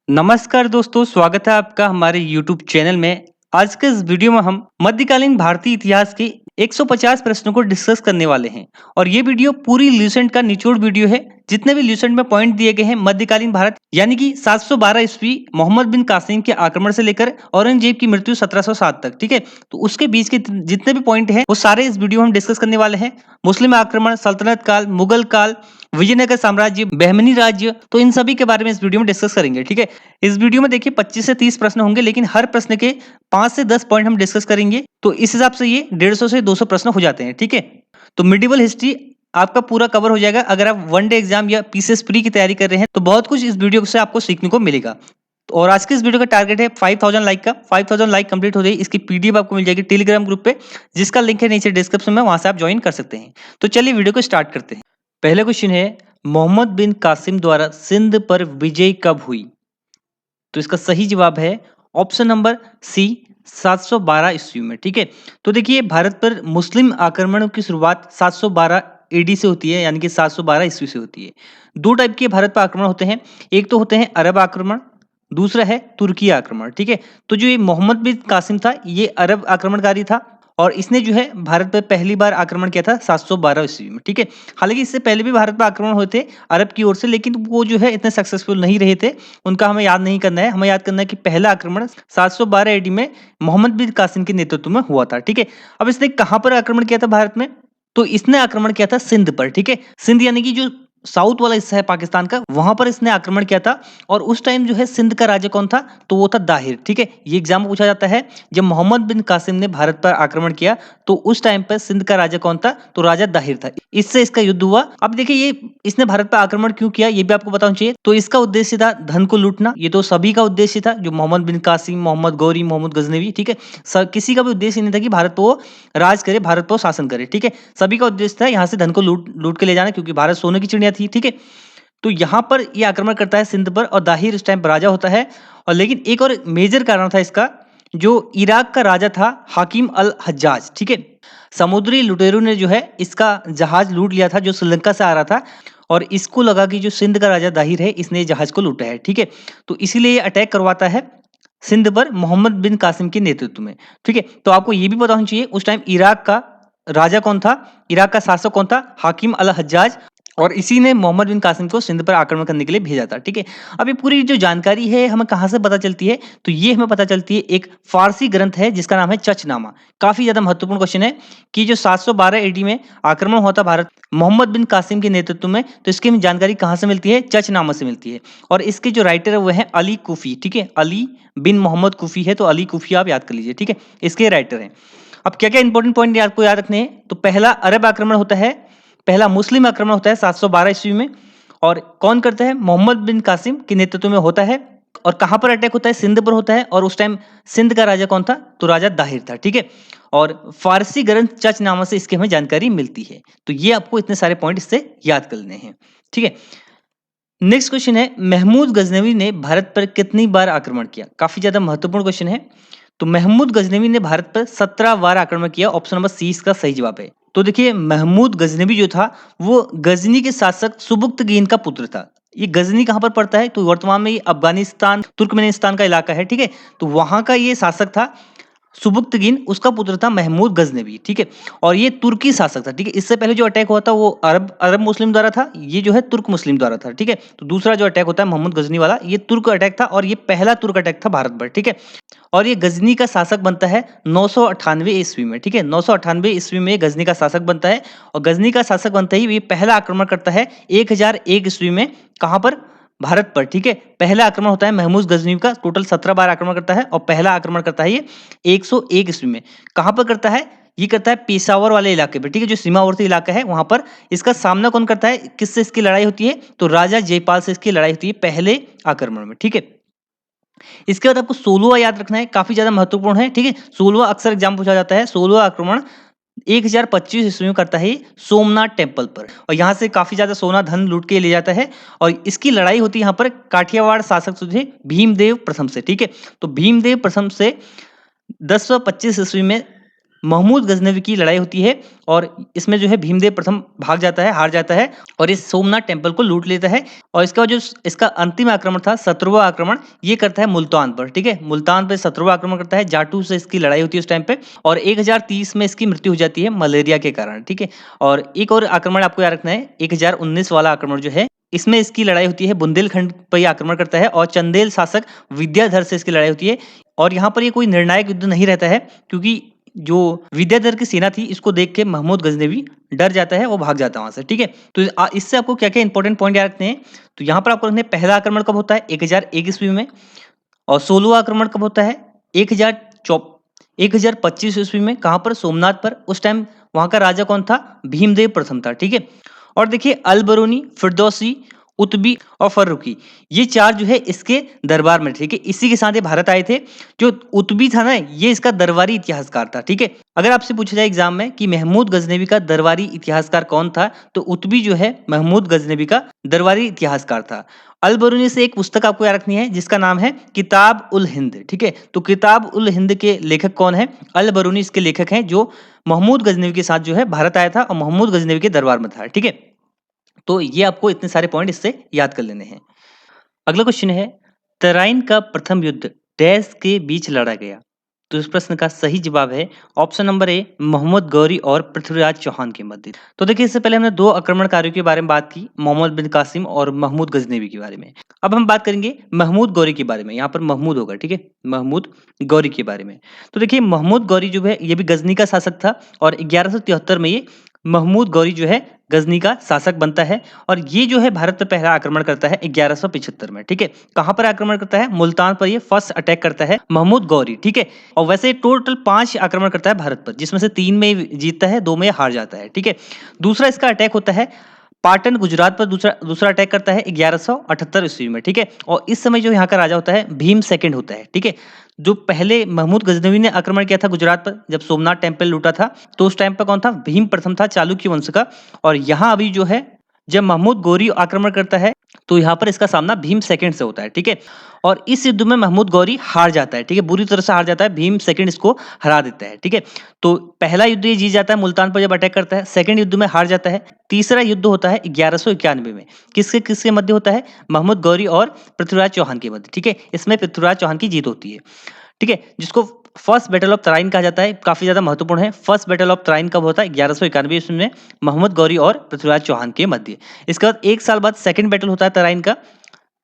नमस्कार दोस्तों, स्वागत है आपका हमारे YouTube चैनल में। आज के इस वीडियो में हम मध्यकालीन भारतीय इतिहास के 150 प्रश्नों को डिस्कस करने वाले हैं और ये वीडियो पूरी ल्यूसेंट का निचोड़ वीडियो है। जितने भी ल्यूसेंट में पॉइंट दिए गए हैं मध्यकालीन भारत यानी कि 712 ईस्वी मोहम्मद बिन कासिम के आक्रमण से लेकर औरंगजेब की मृत्यु 1707 तक, ठीक है। तो उसके बीच के जितने भी पॉइंट हैं वो सारे इस वीडियो में हम डिस्कस करने वाले हैं। मुस्लिम आक्रमण, सल्तनत काल, मुगल काल, विजयनगर साम्राज्य, बहमनी राज्य, तो इन सभी के बारे में इस वीडियो में डिस्कस करेंगे, ठीक है। इस वीडियो में देखिए 25 से 30 प्रश्न होंगे, लेकिन हर प्रश्न के 5 से 10 पॉइंट हम डिस्कस करेंगे। तो इस हिसाब से ये 150 से 200 प्रश्न हो जाते हैं, ठीक है। तो मिडिवल हिस्ट्री आपका पूरा कवर हो जाएगा। अगर आप वन डे एग्जाम या पीसीएस प्री की तैयारी कर रहे हैं तो बहुत कुछ इस वीडियो से आपको सीखने को मिलेगा। और आज के इस वीडियो का टारगेट है 5000 लाइक का। 5000 लाइक कंप्लीट हो जाए इसकी पीडीएफ आपको मिल जाएगी टेलीग्राम ग्रुप पे, जिसका लिंक है नीचे डिस्क्रिप्शन में, वहां से आप ज्वाइन कर सकते हैं। तो चलिए वीडियो को स्टार्ट करते हैं। पहला क्वेश्चन है, मोहम्मद बिन कासिम द्वारा सिंध पर विजय कब हुई? तो इसका सही जवाब है ऑप्शन नंबर सी, 712 ईस्वी में, ठीक है। तो देखिए भारत पर मुस्लिम आक्रमणों की शुरुआत 712 एडी से होती है, यानी कि 712 ईस्वी से होती है। दो टाइप के भारत पर आक्रमण होते हैं, एक तो होते हैं अरब आक्रमण, दूसरा है तुर्की आक्रमण, ठीक है। तो जो ये मोहम्मद बिन कासिम था ये अरब आक्रमणकारी था और इसने जो है भारत पर पहली बार आक्रमण किया था 712 ईस्वी में, ठीक है। हालांकि इससे पहले भी भारत पर आक्रमण हुए थे अरब की ओर से, लेकिन वो जो है इतने सक्सेसफुल नहीं रहे थे। उनका हमें याद नहीं करना है, हमें याद करना है कि पहला आक्रमण 712 एडी में मोहम्मद बिन कासिम के नेतृत्व में हुआ था, ठीक है। अब इसने कहां पर आक्रमण किया था भारत में? तो इसने आक्रमण किया था सिंध पर, ठीक है। सिंध यानी कि जो साउथ वाला हिस्सा है पाकिस्तान का, वहां पर इसने आक्रमण किया था। और उस टाइम जो है सिंध का राजा कौन था? तो वो था दाहिर, ठीक है। ये एग्जाम में पूछा जाता है, जब मोहम्मद बिन कासिम ने भारत पर आक्रमण किया तो उस टाइम पर सिंध का राजा कौन था? तो राजा दाहिर था। इससे इसका युद्ध हुआ। अब देखिए ये इसने भारत पर आक्रमण क्यों किया ये भी आपको बताना चाहिए। तो इसका उद्देश्य था धन को लूटना, ये तो सभी का उद्देश्य था, जो मोहम्मद बिन कासिम, मोहम्मद गौरी, मोहम्मद गजनवी, ठीक है। किसी का भी उद्देश्य नहीं था कि भारत पर राज करे, भारत पर शासन करे, ठीक है। सभी का उद्देश्य था यहाँ से धन को लूट लूट के ले जाना, क्योंकि भारत सोने की चिड़िया थी, ठीक है। तो यहाँ पर ये आक्रमण करता है सिंध पर और दाहिर इस टाइम पर राजा होता है। और लेकिन एक और मेजर कारण था इसका, जो इराक का राजा था हाकिम अल हज्जाज, ठीक है। समुद्री लुटेरों ने जो है इसका जहाज लूट लिया था जो श्रीलंका से आ रहा था, और इसको लगा कि जो सिंध का राजा दाहिर है इसने जहाज को लूटा है, ठीक है। तो इसीलिए ये अटैक करवाता है सिंध पर मोहम्मद बिन कासिम के नेतृत्व में, ठीक है। तो आपको ये भी पता होना चाहिए उस टाइम इराक का राजा कौन था, इराक का शासक कौन था? हाकिम अल हज्जाज। और इसी ने मोहम्मद बिन कासिम को सिंध पर आक्रमण करने के लिए भेजा था, ठीक है। अब ये पूरी जो जानकारी है हमें कहाँ से पता चलती है? तो ये हमें पता चलती है एक फारसी ग्रंथ है जिसका नाम है चचनामा। काफी ज्यादा महत्वपूर्ण क्वेश्चन है कि जो 712 एडी में आक्रमण हुआ था भारत मोहम्मद बिन कासिम के नेतृत्व में, तो इसकी हमें जानकारी कहाँ से मिलती है? चचनामा से मिलती है। और इसके जो राइटर है वो है अली कुफी, ठीक है। अली बिन मोहम्मद कुफी है, तो अली कुफी आप याद कर लीजिए, ठीक है। इसके राइटर हैं। अब क्या क्या इंपॉर्टेंट पॉइंट आपको याद रखने हैं? तो पहला अरब आक्रमण होता है, पहला मुस्लिम आक्रमण होता है 712 ईस्वी में, और कौन करता है? मोहम्मद बिन कासिम के नेतृत्व में होता है। और कहां पर अटैक होता है? सिंध पर होता है। और उस टाइम सिंध का राजा कौन था? तो राजा दाहिर था, ठीक है। और फारसी ग्रंथ चचनामा से इसकी हमें जानकारी मिलती है। तो ये आपको इतने सारे पॉइंट इससे याद कर लेने हैं, ठीक है। नेक्स्ट क्वेश्चन है, महमूद गजनवी ने भारत पर कितनी बार आक्रमण किया? काफी ज्यादा महत्वपूर्ण क्वेश्चन है। तो महमूद गजनवी ने भारत पर 17 बार आक्रमण किया। ऑप्शन नंबर सी इसका सही जवाब है। तो देखिए महमूद गजनवी जो था वो गजनी के शासक सुबुक्तगीन का पुत्र था। ये गजनी कहां पर पड़ता है? तो वर्तमान में ये अफगानिस्तान, तुर्कमेनिस्तान का इलाका है, ठीक है। तो वहां का ये शासक था सुबुक्तगीन, उसका पुत्र था महमूद गजनवी, ठीक है। और ये तुर्की शासक था, ठीक है। इससे पहले जो अटैक हुआ था वो अरब अरब मुस्लिम द्वारा था, ये जो है तुर्क मुस्लिम द्वारा था, ठीक है। तो दूसरा जो अटैक होता है मोहम्मद गजनी वाला, ये तुर्क अटैक था और ये पहला तुर्क अटैक था भारत पर, ठीक है। और ये गजनी का शासक बनता है 998 ईस्वी में, ठीक है। 998 ईस्वी में गजनी का शासक बनता है और गजनी का शासक बनता ही ये पहला आक्रमण करता है 1001 ईस्वी में। कहां पर? भारत पर, ठीक है। पहला आक्रमण होता है महमूद गजनी का, टोटल 17 बार आक्रमण करता है और पहला आक्रमण करता है ये 101 ईस्वी में। कहां पर करता है? ये करता है पेशावर वाले इलाके पे, ठीक है। जो सीमावर्ती इलाका है वहां पर। इसका सामना कौन करता है? किससे इसकी लड़ाई होती है? तो राजा जयपाल से इसकी लड़ाई होती है पहले आक्रमण में, ठीक है। इसके बाद आपको 16वां याद रखना है, काफी ज्यादा महत्वपूर्ण है, ठीक है। 16वां अक्सर एग्जाम पूछा जाता है। 16वां आक्रमण 1025 ईस्वी में करता है सोमनाथ टेम्पल पर, और यहाँ से काफी ज्यादा सोना धन लूट के ले जाता है। और इसकी लड़ाई होती है यहाँ पर काठियावाड़ शासक जो थे भीमदेव प्रथम से, ठीक है। तो भीमदेव प्रथम से 1025 ईस्वी में महमूद गजनवी की लड़ाई होती है और इसमें जो है भीमदेव प्रथम भाग जाता है, हार जाता है और इस सोमनाथ टेम्पल को लूट लेता है। और इसका जो इसका अंतिम आक्रमण था, 17वां आक्रमण, ये करता है मुल्तान पर। ठीक है, मुल्तान पे 17वां आक्रमण करता है। जाटू से इसकी लड़ाई होती है उस टाइम पे और 1030 में इसकी मृत्यु हो जाती है मलेरिया के कारण। ठीक है, और एक और आक्रमण आपको याद रखना है, 1019 वाला आक्रमण जो है, इसमें इसकी लड़ाई होती है, बुंदेलखंड पर ये आक्रमण करता है और चंदेल शासक विद्याधर से इसकी लड़ाई होती है। और यहाँ पर ये कोई निर्णायक युद्ध नहीं रहता है, क्योंकि जो विद्याधर की सेना थी इसको देख के महमूद गजनवी डर जाता है, वो भाग जाता है वहां से। ठीक है, तो इससे आपको क्या क्या इंपॉर्टेंट पॉइंट याद रखने हैं, तो यहाँ पर आपको रखने हैं, पहला आक्रमण कब होता है 1001 ईस्वी में, और 16वां आक्रमण कब होता है 1025 ईस्वी में। कहां पर? सोमनाथ पर। उस टाइम वहां का राजा कौन था? भीमदेव प्रथम था। ठीक है, और देखिए अल-बरूनी, फिरदौसी, उतबी और फर्रुकी, ये चार जो है इसके दरबार में। ठीक है, इसी के साथ ये भारत आए थे। जो उतबी था ना, ये इसका दरबारी इतिहासकार था। ठीक है, अगर आपसे पूछा जाए एग्जाम में कि महमूद गजनवी का दरबारी इतिहासकार कौन था, तो उतबी जो है महमूद गजनवी का दरबारी इतिहासकार था। अल-बरूनी से एक पुस्तक आपको याद रखनी है जिसका नाम है किताब उल हिंद। ठीक है, तो किताब उल हिंद के लेखक कौन है? अल-बरूनी इसके लेखक हैं, जो महमूद गजनवी के साथ जो है भारत आया था और महमूद गजनवी के दरबार में था। ठीक है, तो ये आपको इतने सारे पॉइंट इससे याद कर लेने हैं। अगला क्वेश्चन है, तराइन का प्रथम युद्ध डैश के बीच लड़ा गया? तो इस प्रश्न का सही जवाब है option number A, Mohammad Ghori और पृथ्वीराज चौहान के मध्य। तो देखिए, इससे पहले हमने दो आक्रमणकारियों के बारे में बात की, मोहम्मद बिन कासिम और महमूद गजनवी के बारे में। अब हम बात करेंगे महमूद गौरी के बारे में। यहाँ पर महमूद होगा। ठीक है, महमूद गौरी के बारे में। तो देखिए, महमूद गौरी जो है ये भी गजनी का शासक था और 1173 में ये महमूद गौरी जो है गजनी का शासक बनता है और ये जो है भारत पर पहला आक्रमण करता है 1175 में। ठीक है, कहां पर आक्रमण करता है? मुल्तान पर ये फर्स्ट अटैक करता है महमूद गौरी। ठीक है, और वैसे टोटल 5 आक्रमण करता है भारत पर, जिसमें से 3 में जीतता है, 2 में हार जाता है। ठीक है, दूसरा इसका अटैक होता है पाटन गुजरात पर, दूसरा अटैक करता है 1178 ईस्वी में। ठीक है, और इस समय जो यहाँ का राजा होता है भीम सेकंड होता है। ठीक है, जो पहले महमूद गजनवी ने आक्रमण किया था गुजरात पर, जब सोमनाथ टेम्पल लूटा था, तो उस टाइम पर कौन था? भीम प्रथम था, चालुक्य वंश का। और यहाँ अभी जो है जब महमूद गौरी आक्रमण करता है तो यहाँ पर इसका सामना भीम सेकंड से होता है। ठीक है, और इस युद्ध में महमूद गौरी हार जाता है। ठीक है, बुरी तरह से हार जाता है, भीम सेकंड इसको हरा देता है। ठीक है, तो पहला युद्ध ये जीत जाता है मुल्तान पर जब अटैक करता है, सेकंड युद्ध में हार जाता है। तीसरा युद्ध होता है 1191 में, किसके किसके मध्य होता है? महमूद गौरी और पृथ्वीराज चौहान के मध्य। ठीक है, इसमें पृथ्वीराज चौहान की जीत होती है। ठीक है, जिसको फर्स्ट बैटल ऑफ तराइन कहा जाता है, काफी ज्यादा महत्वपूर्ण है। फर्स्ट बैटल ऑफ तराइन कब होता है? 1191 ईस्वी में, महमूद गौरी और पृथ्वीराज चौहान के मध्य। इसके बाद एक साल बाद सेकंड बैटल होता है तराइन का।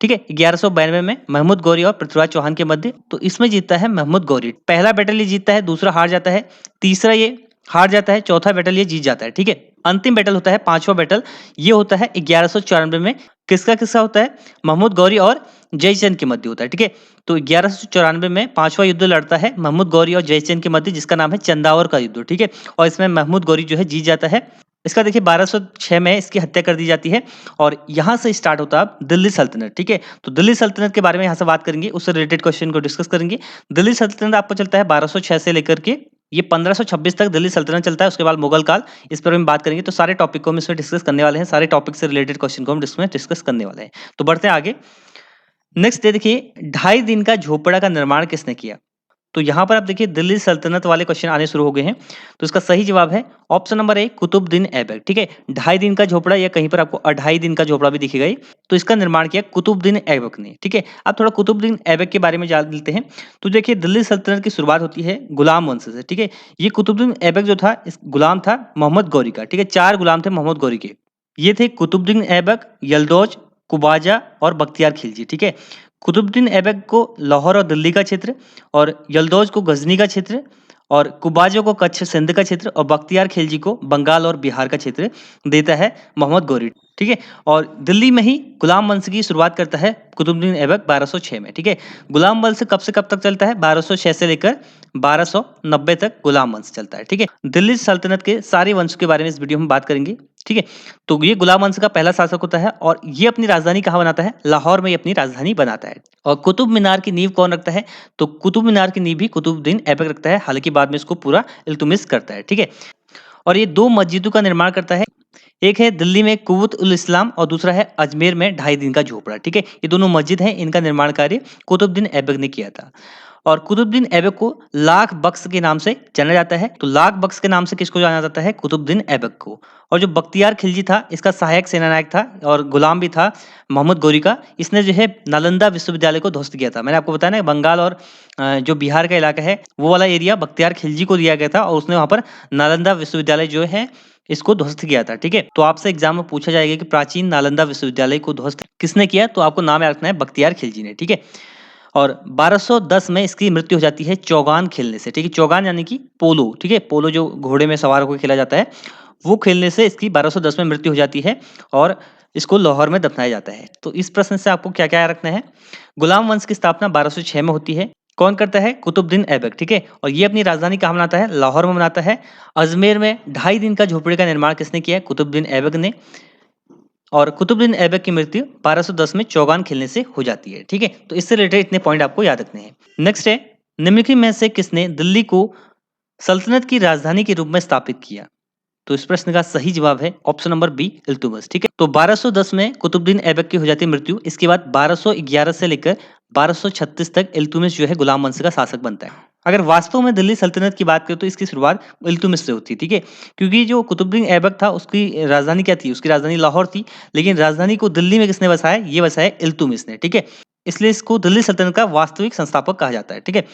ठीक है, 1192 में महमूद गौरी और पृथ्वीराज चौहान के मध्य, तो इसमें जीतता है महमूद गौरी। पहला बैटल ये जीतता है, दूसरा हार जाता है, तीसरा ये हार जाता है, चौथा बैटल ये जीत जाता है। ठीक है, अंतिम बैटल होता है पांचवा बैटल, ये होता है 1194 में। किसका किसका होता है? महमूद गौरी और जयचंद के मध्य होता है। ठीक है, तो 1194 में पांचवा युद्ध लड़ता है महमूद गौरी और जयचंद के मध्य, जिसका नाम है चंदावर का युद्ध। ठीक है, और इसमें महमूद गौरी जो है जीत जाता है। इसका देखिए 1206 में इसकी हत्या कर दी जाती है और यहाँ से स्टार्ट होता है दिल्ली सल्तनत। ठीक है, तो दिल्ली सल्तनत के बारे में यहाँ से बात करेंगे, उससे रिलेटेड क्वेश्चन को डिस्कस करेंगे। दिल्ली सल्तनत आपको चलता है 1206 से लेकर के ये 1526 तक दिल्ली सल्तनत चलता है। उसके बाद मुगल काल, इस पर हम बात करेंगे। तो सारे टॉपिक को हम इसमें डिस्कस करने वाले हैं, सारे टॉपिक से रिलेटेड क्वेश्चन को हम इसमें डिस्कस करने वाले हैं। तो बढ़ते हैं आगे। नेक्स्ट देखिए, 2.5 दिन का झोपड़ा का निर्माण किसने किया? तो यहाँ पर आप देखिए दिल्ली सल्तनत वाले क्वेश्चन आने शुरू हो गए हैं। तो इसका सही जवाब है option number A, Qutbuddin Aibak. ठीक है, 2.5 दिन का झोपड़ा, या कहीं पर आपको 2.5 दिन का झोपड़ा भी दिखेगा ही। तो इसका निर्माण किया कुतुबुद्दीन ऐबक ने। ठीक है, अब थोड़ा कुतुबुद्दीन ऐबक के बारे में जान लेते हैं। तो देखिए, दिल्ली सल्तनत की शुरुआत होती है गुलाम वंश से। ठीक है, ये कुतुबुद्दीन ऐबक जो था, इस गुलाम था मोहम्मद गौरी का। ठीक है, 4 गुलाम थे मोहम्मद गौरी के। ये थे कुतुबुद्दीन ऐबक, यलदौज, कुबाजा और बख्तियार खिलजी। ठीक है, कुतुबुद्दीन ऐबक को लाहौर और दिल्ली का क्षेत्र, और यलदौज को गजनी का क्षेत्र, और कुबाजो को कच्छ सिंध का क्षेत्र, और बख्तियार खिलजी को बंगाल और बिहार का क्षेत्र देता है मोहम्मद गौरी। ठीक है, और दिल्ली में ही गुलाम वंश की शुरुआत करता है कुतुबुद्दीन ऐबक 1206 में। ठीक है, गुलाम वंश कब से कब तक चलता है? 1206 से लेकर 1290 तक गुलाम वंश चलता है। ठीक है, दिल्ली सल्तनत के सारे वंश के बारे में इस वीडियो में बात करेंगे। ठीक है, तो ये गुलाम वंश का पहला शासक होता है और ये अपनी राजधानी कहाँ बनाता है? लाहौर में ये अपनी राजधानी बनाता है। और कुतुब मीनार की नींव कौन रखता है? तो कुतुब मीनार की नींव भी कुतुबुद्दीन ऐबक रखता है, हालांकि बाद में इसको पूरा इल्तुमिश करता है। ठीक है, और ये 2 मस्जिदों का निर्माण करता है। एक है दिल्ली में कुव्वत उल इस्लाम और दूसरा है अजमेर में 2.5 दिन का झोपड़ा। ठीक है, ये दोनों मस्जिद हैं, इनका निर्माण कार्य कुतुबुद्दीन ऐबक ने किया था। और कुतुबुद्दीन ऐबक को लाख बख्श के नाम से जाना जाता है। तो लाख बख्श के नाम से किसको जाना जाता है? कुतुबुद्दीन ऐबक को। और जो बख्तियार खिलजी था, इसका सहायक सेनानायक था और गुलाम भी था मोहम्मद गौरी का। इसने जो है नालंदा विश्वविद्यालय को ध्वस्त किया था। मैंने आपको बताया ना, बंगाल और जो बिहार का इलाका है वो वाला एरिया बख्तियार खिलजी को दिया गया था और उसने वहां पर नालंदा विश्वविद्यालय जो है इसको ध्वस्त किया था। ठीक है, तो आपसे एग्जाम में पूछा जाएगा कि प्राचीन नालंदा विश्वविद्यालय को ध्वस्त किसने किया, तो आपको नाम याद रखना है बख्तियार खिलजी ने। ठीक है, और 1210 में इसकी मृत्यु हो जाती है चौगान खेलने से। ठीक है, चौगान यानी कि पोलो। ठीक है, पोलो जो घोड़े में सवार होकर खेला जाता है, वो खेलने से इसकी 1210 में मृत्यु हो जाती है और इसको लाहौर में दफनाया जाता है। तो इस प्रश्न से आपको क्या क्या रखना है? गुलाम वंश की स्थापना 1206 में होती है। कौन करता है? कुतुबुद्दीन ऐबक। ठीक है, और ये अपनी राजधानी कहाँ बनाता है? लाहौर में बनाता है। अजमेर में 2.5 दिन का झोपड़ी का निर्माण किसने किया है? कुतुबुद्दीन ऐबक ने। और कुतुबुद्दीन ऐबक की मृत्यु 1210 में चौगान खेलने से हो जाती है। ठीक है, तो इससे रिलेटेड इतने पॉइंट आपको याद रखने हैं। नेक्स्ट है, निम्नलिखित में से किसने दिल्ली को सल्तनत की राजधानी के रूप में स्थापित किया? तो इस प्रश्न का सही जवाब है ऑप्शन नंबर बी, इल्तुतमिश। ठीक है, तो 1210 में कुतुबुद्दीन ऐबक की हो जाती है मृत्यु। इसके बाद 1211 से लेकर 1236 तक इल्तुतमिश जो है गुलाम वंश का शासक बनता है। अगर वास्तव में दिल्ली सल्तनत की बात करें तो इसकी शुरुआत इल्तुतमिश से होती है। ठीक है, क्योंकि जो कुतुबुद्दीन ऐबक था उसकी राजधानी क्या थी? उसकी राजधानी लाहौर थी, लेकिन राजधानी को दिल्ली में किसने बसाया? ये बसाया इल्तुतमिश ने। ठीक है, इसलिए इसको दिल्ली सल्तनत का वास्तविक संस्थापक कहा जाता है। ठीक है,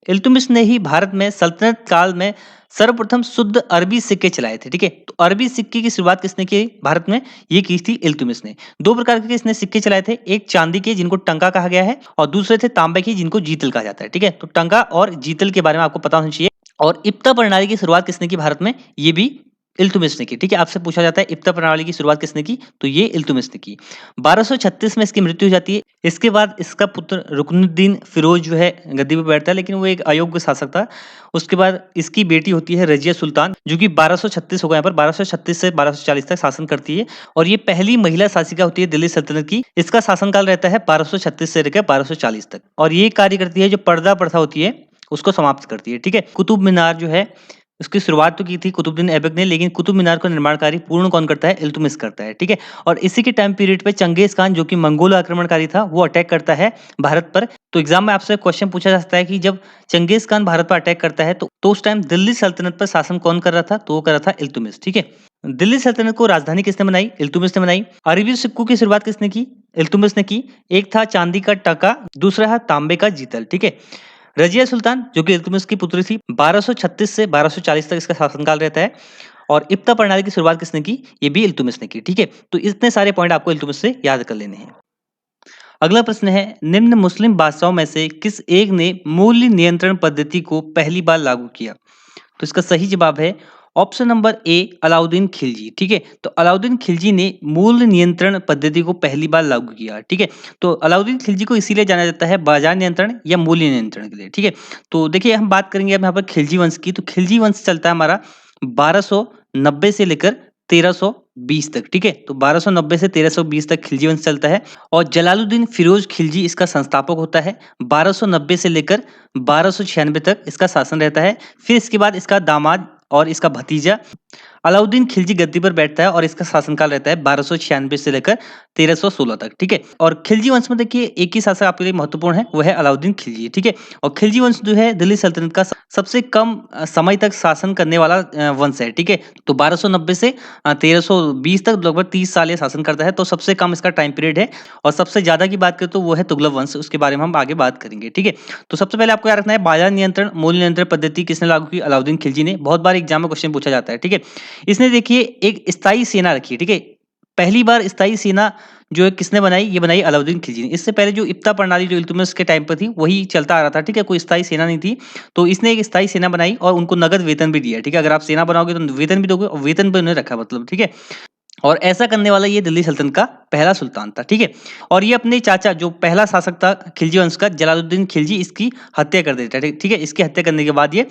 इल्तुतमिश ने ही भारत में सल्तनत काल में सर्वप्रथम शुद्ध अरबी सिक्के चलाए थे। ठीक है, तो अरबी सिक्के की शुरुआत किसने की भारत में? ये की थी इल्तुतमिश ने। दो प्रकार के इसने सिक्के चलाए थे, एक चांदी के जिनको टंका कहा गया है और दूसरे थे तांबे के जिनको जीतल कहा जाता है। ठीक है, तो टंका और जीतल के बारे में आपको पता होना चाहिए। और इप्ता प्रणाली की शुरुआत किसने की भारत में? ये भी इल्तुतमिश ने की। ठीक है, आपसे पूछा जाता है इप्ता प्रणाली की शुरुआत किसने की, तो ये इल्तुतमिश ने की। 1236 में इसकी मृत्यु हो जाती है। इसके बाद इसका पुत्र रुकनुद्दीन फिरोज जो है गद्दी पर बैठता है, लेकिन वो एक अयोग्य शासक था। उसके बाद इसकी बेटी होती है रजिया सुल्तान, जो कि 1236 होगा यहाँ पर, 1236 से 1240 तक शासन करती है और ये पहली महिला शासिका होती है दिल्ली सल्तनत की। इसका शासनकाल रहता है 1236 से लेकर 1240 तक और ये कार्य करती है जो पर्दा प्रथा होती है उसको समाप्त करती है। ठीक है, कुतुब मीनार जो है उसकी शुरुआत तो की थी कुतुबुद्दीन ऐबक ने, लेकिन कुतुब मीनार का निर्माण कार्य पूर्ण कौन करता है? इल्तुतमिश करता है। ठीक है, और इसी के टाइम पीरियड पे चंगेज खान जो कि मंगोल आक्रमणकारी था वो अटैक करता है भारत पर। तो एग्जाम में आपसे क्वेश्चन पूछा जा सकता है कि जब चंगेज खान भारत पर अटैक करता है तो उस टाइम दिल्ली सल्तनत पर शासन कौन कर रहा था? तो वो कर रहा था इल्तुतमिश। ठीक है, दिल्ली सल्तनत को राजधानी किसने बनाई? इल्तुतमिश ने बनाई। अरबी सिक्कों की शुरुआत किसने की? इल्तुतमिश ने की। एक था चांदी का टका, दूसरा था तांबे का जीतल। ठीक है, रजिया सुल्तान जो कि इल्तुतमिश की पुत्री थी, 1236 से 1240 तक इसका शासनकाल रहता है। और इप्ता प्रणाली की शुरुआत किसने की? ये भी इल्तुतमिश ने की। ठीक है, तो इतने सारे पॉइंट आपको इल्तुतमिश से याद कर लेने हैं। अगला प्रश्न है, निम्न मुस्लिम बादशाहों में से किस एक ने मूल्य नियंत्रण पद्धति को पहली बार लागू किया? तो इसका सही जवाब है ऑप्शन नंबर ए, अलाउद्दीन खिलजी। ठीक है, तो अलाउद्दीन खिलजी ने मूल्य नियंत्रण पद्धति को पहली बार लागू किया। ठीक है, तो अलाउद्दीन खिलजी को इसीलिए जाना जाता है बाजार नियंत्रण या मूल्य नियंत्रण के लिए। ठीक है, तो देखिए हम बात करेंगे अब यहाँ पर खिलजी वंश की। तो खिलजी वंश चलता है हमारा 1290 से लेकर 1320 तक। ठीक है, तो 1290 से 1320 तक खिलजी वंश चलता है और जलालुद्दीन फिरोज खिलजी इसका संस्थापक होता है। 1290 से लेकर 1296 तक इसका शासन रहता है। फिर इसके बाद इसका दामाद और इसका भतीजा अलाउद्दीन खिलजी गद्दी पर बैठता है और इसका शासनकाल रहता है 1296 से लेकर 1316 तक। ठीक है, और खिलजी वंश में देखिए एक ही शासक आपके लिए महत्वपूर्ण है, वो है अलाउद्दीन खिलजी। ठीक है, और खिलजी वंश जो है दिल्ली सल्तनत का सबसे कम समय तक शासन करने वाला वंश है। ठीक है, तो 1290 से 1320 तक लगभग 30 साल ये शासन करता है, तो सबसे कम इसका टाइम पीरियड है। और सबसे ज्यादा की बात करें तो वो है तुगलक वंश, उसके बारे में हम आगे बात करेंगे। ठीक है, तो सबसे पहले आपको याद रखना है बाजार नियंत्रण मूल्य नियंत्रण पद्धति किसने लागू की? अलाउद्दीन खिलजी ने। बहुत बार एग्जाम में क्वेश्चन पूछा जाता है। ठीक है, इसने देखिए एक स्थायी सेना रखी। ठीक है, पहली बार स्थायी सेना जो है किसने बनाई? ये बनाई अलाउद्दीन खिलजी ने। इससे पहले जो इप्ता प्रणाली जो इल्तुतमिश के टाइम पर थी वही चलता आ रहा था। ठीक है, कोई स्थायी सेना नहीं थी, तो इसने एक स्थायी सेना बनाई और उनको नगद वेतन भी दिया। ठीक है, अगर आप सेना बनाओगे तो वेतन भी दोगे और वेतन भी उन्हें रखा, मतलब। ठीक है, और ऐसा करने वाला ये दिल्ली सल्तनत का पहला सुल्तान था। ठीक है, और ये अपने चाचा जो पहला शासक था खिलजी वंश का जलालुद्दीन खिलजी, इसकी हत्या कर देता है। ठीक है, इसकी हत्या करने के बाद ये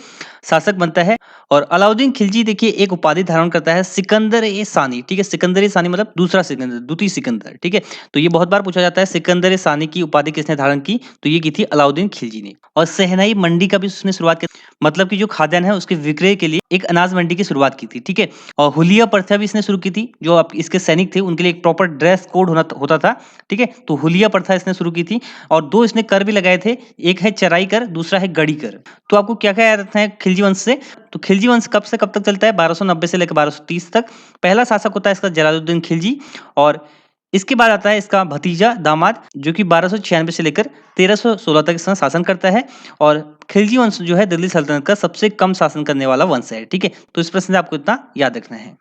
शासक बनता है। और अलाउद्दीन खिलजी देखिए एक उपाधि धारण करता है सिकंदर ए सानी। ठीक है, सिकंदर ए सानी मतलब दूसरा सिकंदर, द्वितीय सिकंदर। ठीक है, तो ये बहुत बार पूछा जाता है सिकंदर ए सानी की उपाधि किसने धारण की? तो ये की थी अलाउद्दीन खिलजी ने। और सहनाई मंडी का भी उसने शुरुआत की, मतलब कि जो खाद्यान्न है उसके विक्रय के लिए एक अनाज मंडी की शुरुआत की थी। ठीक है, और हुलिया प्रथा भी इसने शुरू की थी। जो इसके सैनिक थे उनके लिए एक प्रॉपर ड्रेस कोड होता था, ठीक है। तो हुलिया प्रथा इसने शुरू की थी और 2 इसने कर भी लगाए थे, एक है चराई कर, दूसरा है गड़ी कर। तो आपको क्या-क्या याद रखना है खिलजी वंश से? तो खिलजी वंश कब से कब तक चलता है? 1290 से लेकर 1230 तक। पहला शासक होता है इसका जलालुद्दीन खिलजी और इसके बाद आता है इसका भतीजा दामाद जो कि 1296 से लेकर 1316 तक इसका शासन करता है और खिलजी वंश जो है दिल्ली सल्तनत का सबसे कम शासन करने वाला वंश है, ठीक है। तो इस प्रश्न से आपको इतना याद रखना है।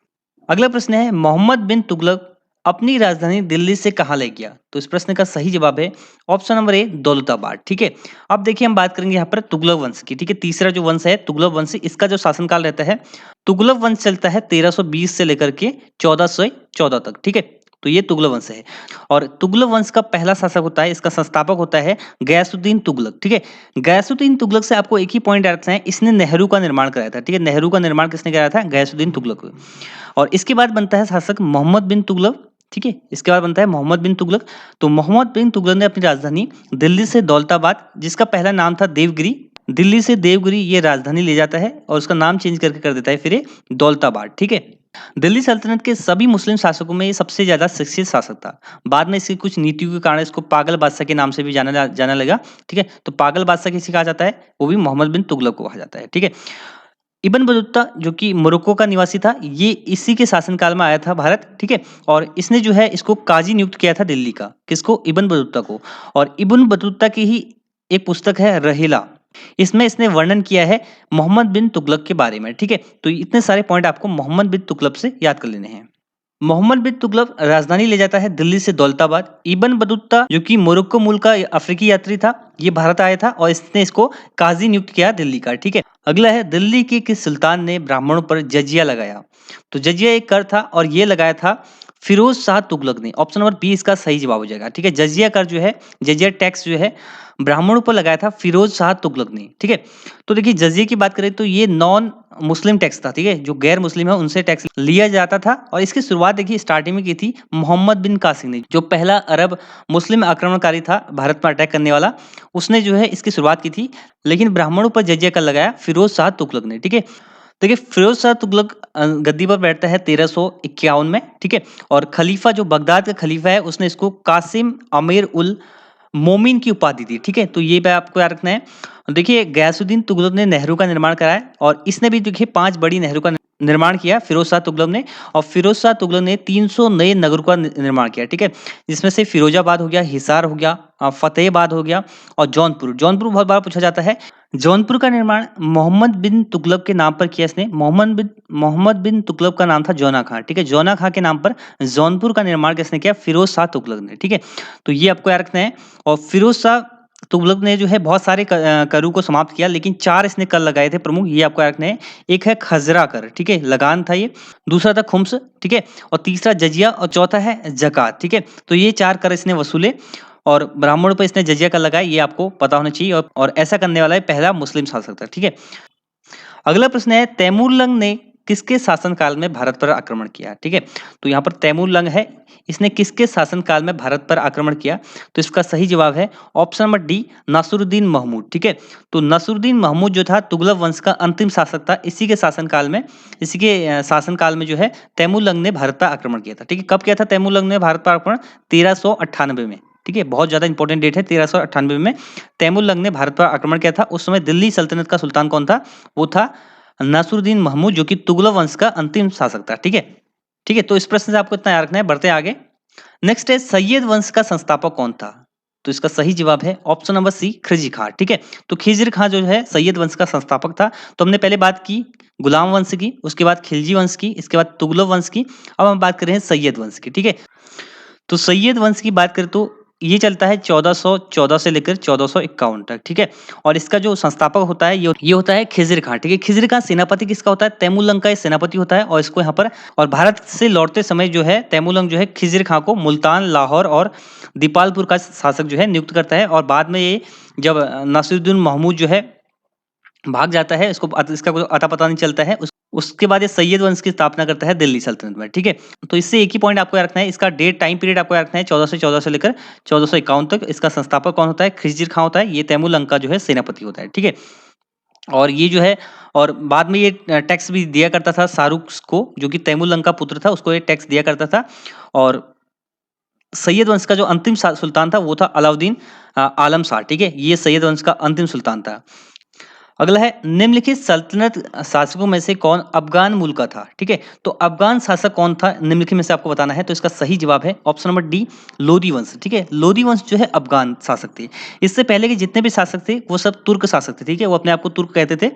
अगला प्रश्न है मोहम्मद बिन तुगलक अपनी राजधानी दिल्ली से कहाँ ले गया? तो इस प्रश्न का सही जवाब है ऑप्शन नंबर ए दौलताबाद, ठीक है। अब देखिए हम बात करेंगे यहाँ पर तुगलक वंश की, ठीक है। तीसरा जो वंश है तुगलक वंश, इसका जो शासनकाल रहता है, तुगलक वंश चलता है 1320 से लेकर के 1414 तक, ठीक है। तो ये तुगलक वंश है और तुगलक वंश का पहला शासक होता है, इसका संस्थापक होता है गयासुद्दीन तुगलक, ठीक है। गयासुद्दीन तुगलक से आपको एक ही पॉइंट याद रखना है, इसने नेहरू का निर्माण कराया था, ठीक है। नेहरू का निर्माण किसने कराया था? गयासुद्दीन तुगलक। और इसके बाद बनता है शासक मोहम्मद बिन तुगलक, ठीक है। इसके बाद बनता है मोहम्मद बिन तुगलक। तो मोहम्मद बिन तुगलक ने अपनी राजधानी दिल्ली से दौलताबाद, जिसका पहला नाम था देवगिरी, दिल्ली से देवगिरी ये राजधानी ले जाता है और उसका नाम चेंज करके कर देता है फिर ये दौलताबाद, ठीक है। दिल्ली सल्तनत के सभी मुस्लिम शासकों में ये सबसे ज्यादा शिक्षित शासक था। बाद में इसकी कुछ नीतियों के कारण इसको पागल बादशाह के नाम से भी जाना लगा, ठीक है। तो पागल बादशाह किसे कहा जाता है? वो भी मोहम्मद बिन तुगलक को कहा जाता है, ठीक है। इब्न बतूता जो कि मोरक्को का निवासी था, ये इसी के शासनकाल में आया था भारत, ठीक है। और इसने जो है इसको काजी नियुक्त किया था दिल्ली का, किसको? इब्न बतूता को। और इब्न बतूता की ही एक पुस्तक है रहीला, इसमें इसने वर्णन किया है मोहम्मद बिन तुगलक के बारे में, ठीक है। तो इतने सारे पॉइंट आपको मोहम्मद बिन तुगलक से याद कर लेने हैं। मोहम्मद बिन तुगलक राजधानी ले जाता है दिल्ली से दौलताबाद। इब्न बतूता जो कि मोरक्को मूल का अफ्रीकी यात्री था, ये भारत आया था और इसने इसको काजी नियुक्त किया दिल्ली का, ठीक है। अगला है दिल्ली के किस सुल्तान ने ब्राह्मणों पर जजिया लगाया? तो जजिया एक कर था और ये लगाया था फिरोज शाह तुगलक ने। ऑप्शन नंबर बी इसका सही जवाब हो जाएगा, ठीक है। जजिया कर जो है, जजिया टैक्स जो है ब्राह्मणों पर लगाया था फिरोज शाह तुगलक ने, ठीक है। तो देखिए जजिया की बात करें तो ये नॉन मुस्लिम टैक्स था, ठीक है। जो गैर मुस्लिम है उनसे टैक्स लिया जाता था और इसकी शुरुआत देखिए स्टार्टिंग में की थी मोहम्मद बिन कासिम ने, जो पहला अरब मुस्लिम आक्रमणकारी था भारत पर अटैक करने वाला, उसने जो है इसकी शुरुआत की थी। लेकिन ब्राह्मणों पर जजिया कर लगाया फिरोज शाह तुगलक ने, ठीक है। देखिए फिरोज शाह तुगलक गद्दी पर बैठता है 1351 में, ठीक है। और खलीफा जो बगदाद का खलीफा है उसने इसको कासिम अमीर उल मोमिन की उपाधि दी, ठीक है। तो ये बात आपको याद रखना है। देखिए गयासुद्दीन तुगलक ने नेहरू का निर्माण कराया और इसने भी देखिए 5 बड़ी नेहरू का निर्माण किया फिरोज शाह तुगलक ने। और फिरोज शाह तुगलक ने 300 नए नगरों का निर्माण किया, ठीक है। जिसमें से फिरोजाबाद हो गया, हिसार हो गया, फतेहाबाद हो गया और जौनपुर। जौनपुर बहुत बार पूछा जाता है। जौनपुर का निर्माण मोहम्मद बिन तुगलक के नाम पर किया इसने। मोहम्मद बिन तुगलक का नाम था जौना खां, ठीक है। जौना खां के नाम पर जौनपुर का निर्माण किसने किया? फिरोज शाह तुगलक ने, ठीक है। तो ये आपको याद रखना है। और फिरोज शाह तुगलक ने जो है बहुत सारे करों को समाप्त किया, लेकिन 4 इसने कर लगाए थे प्रमुख, ये आपको याद रखना है। एक है खजरा कर, ठीक है, लगान था ये। दूसरा था खुम्स, ठीक है। और तीसरा जजिया और चौथा है जकात, ठीक है। तो ये 4 कर इसने वसूले और ब्राह्मणों पर इसने जजिया कर लगाया, ये आपको पता होना चाहिए। और ऐसा करने वाला है पहला मुस्लिम शासक था, ठीक है। अगला प्रश्न है तैमूरलंग ने किसके शासनकाल में भारत पर आक्रमण किया? ठीक है। तो यहाँ पर तैमूरलंग है, इसने किसके शासनकाल में भारत पर आक्रमण किया? तो इसका सही जवाब है option number D Nasiruddin Mahmud, ठीक है। तो नासिरुद्दीन महमूद जो था तुगलक वंश का अंतिम शासक था। इसी के शासनकाल में जो है तैमूरलंग ने भारत पर आक्रमण किया था, ठीक है। कब किया था तैमूरलंग ने भारत पर आक्रमण? 1398 में, ठीक है। बहुत ज्यादा इंपॉर्टेंट डेट है, 1398 में तैमूरलंग ने भारत पर आक्रमण किया था। उस समय दिल्ली सल्तनत का सुल्तान कौन था? वो था नासिरुद्दीन महमूद, जो कि तुगलक वंश का अंतिम शासक था, ठीक है। ठीक है, तो इस प्रश्न से आपको इतना याद रखना है। बढ़ते आगे। नेक्स्ट है सैयद वंश का संस्थापक कौन था? तो इसका सही जवाब है ऑप्शन नंबर सी खिज्र खां, ठीक है। तो खिज्र खां जो है सैयद वंश का संस्थापक था। तो हमने पहले बात की गुलाम वंश की, उसके बाद खिलजी वंश की, इसके बाद तुगलक वंश की। अब हम बात कर रहे हैं सैयद वंश की, ठीक है। तो सैयद वंश की बात करें तो ये चलता है 1414 से लेकर 1451 तक, ठीक है। और इसका जो संस्थापक होता है ये होता है खिज्र खां, ठीक है। खिज्र खां सेनापति किसका होता है? तैमूरलंग का ये सेनापति होता है। और इसको यहाँ पर और भारत से लौटते समय जो है तैमूरलंग जो है खिज्र खां को मुल्तान, लाहौर और दीपालपुर का शासक जो है नियुक्त करता है। और बाद में ये जब नासिरुद्दीन महमूद जो है भाग जाता है, इसका कोई अता पता नहीं चलता है, उसके बाद ये सैयद वंश की स्थापना करता है दिल्ली सल्तनत में, ठीक है। तो इससे एक ही पॉइंट आपको याद रखना है, इसका डेट टाइम पीरियड आपको याद रखना है 1414 से लेकर 1451 तक। इसका संस्थापक कौन होता है? खिज्र खां होता है। ये तैमूरलंग का जो है सेनापति होता है, ठीक है। और ये जो है और बाद में ये टैक्स भी दिया करता था शाहरुख को, जो कि तैमूरलंग का पुत्र था, उसको ये टैक्स दिया करता था। और सैयद वंश का जो अंतिम सुल्तान था वो था अलाउद्दीन आलम शाह। ठीक है, ये सैयद वंश का अंतिम सुल्तान था। अगला है, निम्नलिखित सल्तनत शासकों में से कौन अफगान मूल का था? ठीक है, तो अफगान शासक कौन था निम्नलिखित में से आपको बताना है। तो इसका सही जवाब है ऑप्शन नंबर डी, लोदी वंश। ठीक है, लोदी वंश जो है अफगान शासक थे। इससे पहले के जितने भी शासक थे वो सब तुर्क शासक थे। ठीक है, वो अपने आप को तुर्क कहते थे।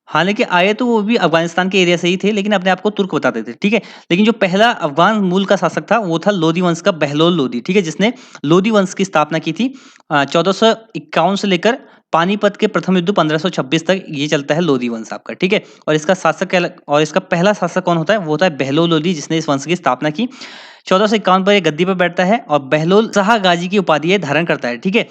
हालांकि आए तो वो भी अफगानिस्तान के एरिया से ही थे, लेकिन अपने आप को तुर्क बताते थे। ठीक है, लेकिन जो पहला अफगान मूल का शासक था वो था लोदी वंश का बहलोल लोदी। ठीक है, जिसने लोदी वंश की स्थापना की थी 1451 से लेकर पानीपत के प्रथम युद्ध 1526 तक ये चलता है लोदी वंश आपका। ठीक है, और इसका और इसका पहला शासक कौन होता है? वो होता है बहलोल लोदी, जिसने इस वंश की स्थापना की। 1451 पर ये गद्दी पर बैठता है और बहलोल शाह गाजी की उपाधि ये धारण करता है। ठीक है,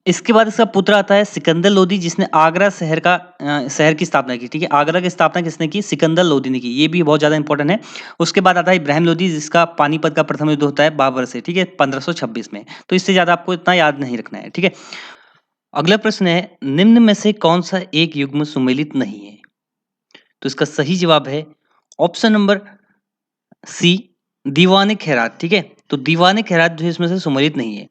इसके बाद इसका पुत्र आता है सिकंदर लोदी, जिसने आगरा शहर की स्थापना की। ठीक है, आगरा की स्थापना किसने की? सिकंदर लोदी ने की। ये भी बहुत ज्यादा इंपॉर्टेंट है। उसके बाद आता है इब्राहिम लोदी, जिसका पानीपत का प्रथम युद्ध होता है बाबर से। ठीक है, 1526 में। तो इससे ज्यादा आपको इतना याद नहीं रखना है। ठीक है, अगला प्रश्न है, निम्न में से कौन सा एक युग्म सुमेलित नहीं है? तो इसका सही जवाब है ऑप्शन नंबर सी, दीवाने खैरात। ठीक है, तो दीवाने खैरात जो है इसमें से सुमेलित नहीं है।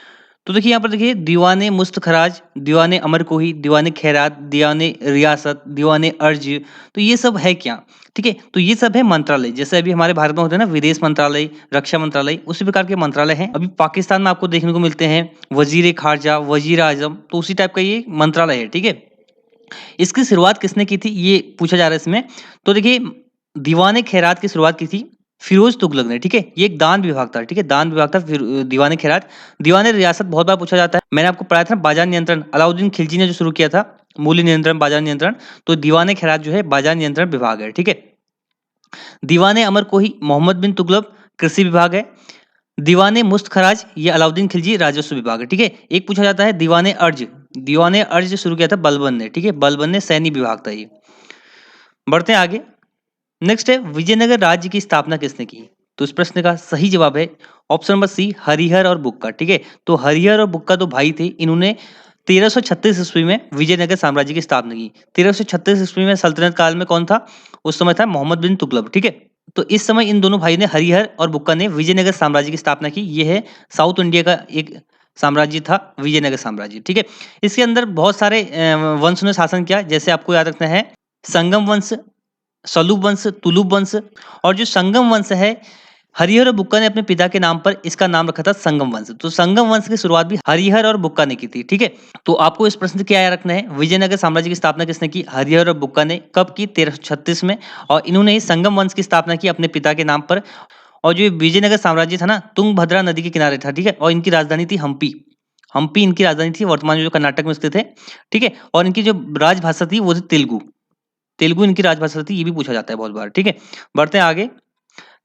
तो देखिए यहाँ पर देखिए, दीवाने मुस्तखराज, दीवाने अमर कोही, दीवाने खैरात, दीवाने रियासत, दीवाने अर्ज, तो ये सब है क्या? ठीक है, तो ये सब है मंत्रालय। जैसे अभी हमारे भारत में होते हैं ना विदेश मंत्रालय, रक्षा मंत्रालय, उसी प्रकार के मंत्रालय हैं। अभी पाकिस्तान में आपको देखने को मिलते हैं वजीर खारजा, वजीर आजम, तो उसी टाइप का ये मंत्रालय है। ठीक है, इसकी शुरुआत किसने की थी ये पूछा जा रहा है इसमें। तो देखिए, दीवाने खैरात की शुरुआत की थी फिरोज तुगलक ने। ठीक है, ये एक दान विभाग था। ठीक है, दान विभाग था दीवाने खैरात। दीवाने रियासत बहुत बार पूछा जाता है। मैंने आपको पढ़ाया था बाजार नियंत्रण, अलाउद्दीन खिलजी ने जो शुरू किया था, मूल्य नियंत्रण, बाजार नियंत्रण। तो दीवाने खैरात जो है बाजार नियंत्रण विभाग है। ठीक है, दीवाने अमर कोही मोहम्मद बिन तुगलक कृषि विभाग है। दीवाने मुस्तखराज ये अलाउद्दीन खिलजी राजस्व विभाग है। ठीक है, एक पूछा जाता है दीवाने अर्ज, दीवाने अर्ज शुरू किया था बलबन ने। ठीक है, बलबन ने सैन्य विभाग था ये। बढ़ते हैं आगे। नेक्स्ट है, विजयनगर राज्य की स्थापना किसने की? तो इस प्रश्न का सही जवाब है ऑप्शन नंबर सी, हरिहर और बुक्का। ठीक है, तो हरिहर और बुक्का दो भाई थे। इन्होंने 1336 ईस्वी में विजयनगर साम्राज्य की स्थापना की। 1336 ईस्वी में सल्तनत काल में कौन था? उस समय था मोहम्मद बिन तुगलक। ठीक है, तो इस समय इन दोनों भाई ने, हरिहर और बुक्का ने, विजयनगर साम्राज्य की स्थापना की। ये है साउथ इंडिया का एक साम्राज्य था विजयनगर साम्राज्य। ठीक है, इसके अंदर बहुत सारे वंश ने शासन किया। जैसे आपको याद रखना है, संगम वंश, सलूब वंश, तुलुब वंश। और जो संगम वंश है, हरिहर और बुक्का ने अपने पिता के नाम पर इसका नाम रखा था संगम वंश। तो संगम वंश की शुरुआत भी हरिहर और बुक्का ने की थी। ठीक है, तो आपको इस प्रश्न से क्या याद रखना है, विजयनगर साम्राज्य की स्थापना किसने की? हरिहर और बुक्का ने। कब की? 1336 में। और इन्होंने ही संगम वंश की स्थापना की अपने पिता के नाम पर। और जो विजयनगर साम्राज्य था ना, तुंगभद्रा नदी के किनारे था। ठीक है, और इनकी राजधानी थी हम्पी। हम्पी इनकी राजधानी थी, वर्तमान जो कर्नाटक में स्थित है। ठीक है, और इनकी जो राजभाषा थी वो थी तेलुगु। तेलुगु इनकी राजभाषा थी, ये भी पूछा जाता है बहुत बार। ठीक है, बढ़ते हैं आगे।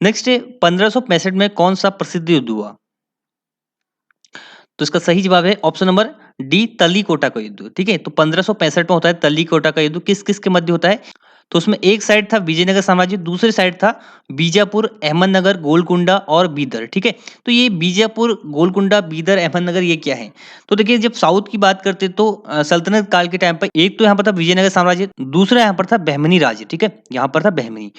नेक्स्ट है, 1565 में कौन सा प्रसिद्ध युद्ध हुआ? तो इसका सही जवाब है ऑप्शन नंबर डी, तलीकोटा का युद्ध। ठीक है, तो 1565 में होता है तलीकोटा का युद्ध। किस किस के मध्य होता है? तो उसमें एक साइड था विजयनगर साम्राज्य, दूसरी साइड था बीजापुर, अहमदनगर, गोलकुंडा और बीदर। ठीक है, तो ये बीजापुर, गोलकुंडा, बीदर, अहमदनगर ये क्या है? तो देखिए, जब साउथ की बात करते तो सल्तनत काल के टाइम पर एक तो यहाँ पर था विजयनगर साम्राज्य, दूसरा यहाँ पर था बहमनी राज्य। ठीक है, यहाँ पर था बहमनी।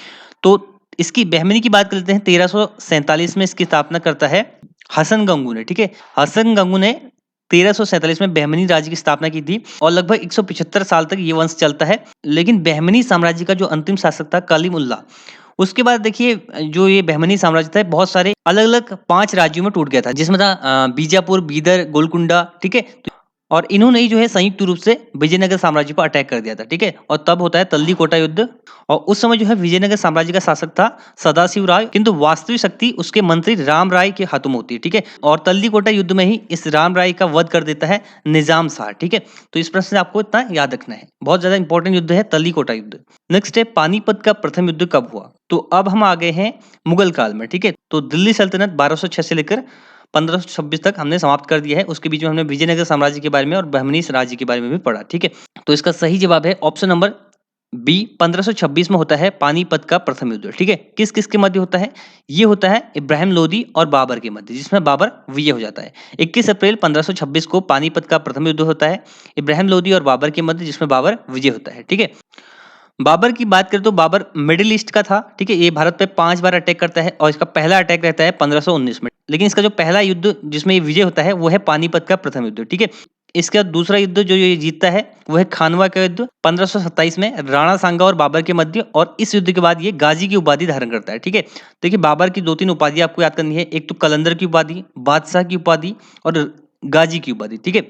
तो इसकी बहमनी की बात करते हैं, 1347 में इसकी स्थापना करता है हसन गंगू ने। ठीक है, हसन गंगू ने 1347 में बहमनी राज्य की स्थापना की थी और लगभग 175 साल तक ये वंश चलता है। लेकिन बहमनी साम्राज्य का जो अंतिम शासक था कलीमुल्ला, उसके बाद देखिए जो ये बहमनी साम्राज्य था बहुत सारे अलग अलग 5 राज्यों में टूट गया था, जिसमें था बीजापुर, बीदर, गोलकुंडा। ठीक है, और इन्होंने ही जो है संयुक्त रूप से विजयनगर साम्राज्य पर अटैक कर दिया था। ठीक है, और तब होता है तल्लीकोटा युद्ध। और उस समय जो है विजयनगर साम्राज्य का शासक था सदाशिव राय, किंतु वास्तविक शक्ति उसके मंत्री राम राय के हाथों में होती है। ठीक है, और तल्लीकोटा युद्ध में ही इस राम राय का वध कर देता है निजाम शाह। ठीक है, तो इस प्रश्न से आपको इतना याद रखना है, बहुत ज्यादा इंपॉर्टेंट युद्ध है तल्लीकोटा युद्ध। नेक्स्ट है, पानीपत का प्रथम युद्ध कब हुआ? तो अब हम आ गए हैं मुगल काल में। ठीक है, तो दिल्ली सल्तनत 1206 से लेकर 1526 तक हमने समाप्त कर दिया है। उसके बीच में हमने विजयनगर साम्राज्य के बारे में और बहमनी राज्य के बारे में भी पढ़ा। ठीक है, तो इसका सही जवाब है ऑप्शन नंबर बी, 1526 में होता है पानीपत का प्रथम युद्ध। ठीक है, किस किस के मध्य होता है? ये होता है इब्राहिम लोदी और बाबर के मध्य, जिसमें बाबर विजय हो जाता है। 21 अप्रैल 1526 को पानीपत का प्रथम युद्ध होता है इब्राहिम लोदी और बाबर के मध्य, जिसमें बाबर विजय होता है। ठीक है, बाबर की बात करें तो बाबर मिडिल ईस्ट का था। ठीक है, ये भारत पे 5 बार अटैक करता है और इसका पहला अटैक रहता है 1519 में। लेकिन इसका जो पहला युद्ध जिसमें ये विजय होता है वो है पानीपत का प्रथम युद्ध, ठीक है। इसका दूसरा युद्ध जो ये जीतता है वो है खानवा का युद्ध 1527 में राणा सांगा और बाबर के मध्य, और इस युद्ध के बाद ये गाजी की उपाधि धारण करता है, ठीक है। देखिए बाबर की 2-3 उपाधि आपको याद करनी है, एक तो कलंदर की उपाधि, बादशाह की उपाधि और गाजी की उपाधि, ठीक है।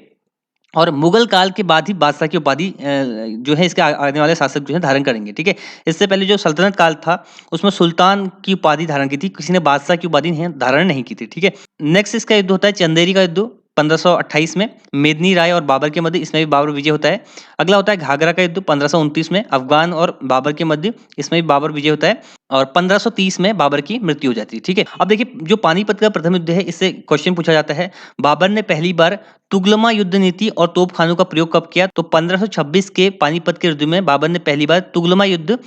और मुगल काल के बाद ही बादशाह की उपाधि जो है इसके आने वाले शासक जो है धारण करेंगे, ठीक है। इससे पहले जो सल्तनत काल था उसमें सुल्तान की उपाधि धारण की थी, किसी ने बादशाह की उपाधि धारण नहीं की थी, ठीक है। नेक्स्ट इसका युद्ध होता है चंदेरी का युद्ध 1528 में मेदिनी राय और बाबर के मध्य, इसमें भी बाबर विजय होता है। अगला होता है घाघरा का युद्ध 1529 में अफगान और बाबर के मध्य, इसमें भी बाबर विजय होता है और 1530 में बाबर की मृत्यु हो जाती है, ठीक है। अब देखिए जो पानीपत का प्रथम युद्ध है इससे क्वेश्चन पूछा जाता है, बाबर ने पहली बार तुगलमा युद्ध नीति और तोपखानों का प्रयोग कब किया? तो 1526 के पानीपत के युद्ध में बाबर ने पहली बार तुगलमा युद्ध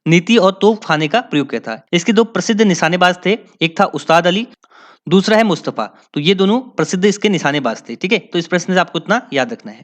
नीति और तोपखाने का प्रयोग किया था। इसके दो प्रसिद्ध निशानेबाज थे, एक था उस्ताद अली, दूसरा है मुस्तफा। तो ये दोनों प्रसिद्ध इसके निशानेबाज थे, ठीक है। तो इस प्रश्न से आपको इतना याद रखना है।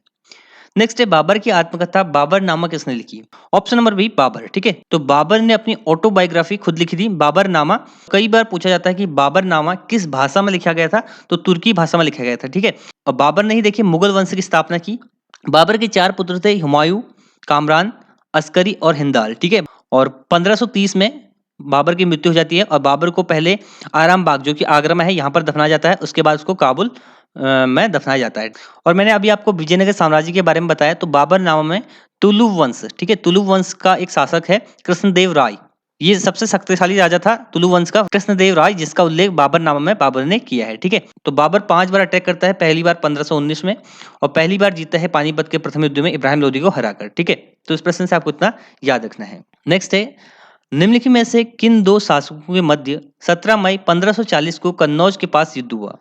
नेक्स्ट है बाबर की आत्मकथा बाबर नामा किसने लिखी? ऑप्शन नंबर बी बाबर, ठीक है। तो बाबर ने अपनी ऑटोबायोग्राफी खुद लिखी थी बाबर नामा। कई बार पूछा जाता है कि बाबर नामा किस भाषा में लिखा गया था, तो तुर्की भाषा में लिखा गया था, ठीक है। और बाबर ने ही देखिए मुगल वंश की स्थापना की। बाबर के 4 पुत्र थे, हुमायूं, कामरान, अस्करी और हिंदाल, ठीक है। और 1530 में बाबर की मृत्यु हो जाती है और बाबर को पहले आराम बाग जो कि आगरा में है यहाँ पर दफनाया जाता है, उसके बाद उसको काबुल में दफनाया जाता है। और मैंने अभी आपको विजयनगर साम्राज्य के बारे में बताया, तो बाबर नामा में तुलु वंश, ठीक है, तुलु वंश का एक शासक है कृष्णदेव राय। ये सबसे शक्तिशाली राजा था तुलु वंश का कृष्णदेव राय, जिसका उल्लेख बाबर नामा में बाबर ने किया है, ठीक है। तो बाबर 5 बार अटैक करता है, पहली बार 1519 में और पहली बार जीता है पानीपत के प्रथम युद्ध में इब्राहिम लोदी को हराकर, ठीक है। तो इस प्रश्न से आपको इतना याद रखना है। नेक्स्ट है निम्नलिखित में से किन 2 शासकों के मध्य 17 मई 1540 को कन्नौज के पास युद्ध हुआ?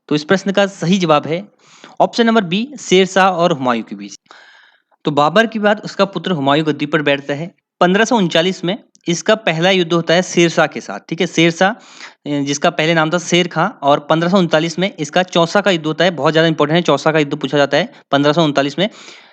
तो इस प्रश्न का सही जवाब है ऑप्शन नंबर बी शेरशाह और हुमायूं के बीच। तो बाबर के बाद उसका पुत्र हुमायूं गद्दी पर बैठता है। 1539 में इसका पहला युद्ध होता है शेरशाह के साथ, ठीक है। शेरशाह जिसका पहले नाम था शेर खां, और 1539 में इसका चौसा का युद्ध होता है, बहुत ज्यादा इंपॉर्टेंट है, चौसा का युद्ध पूछा जाता है 1539 में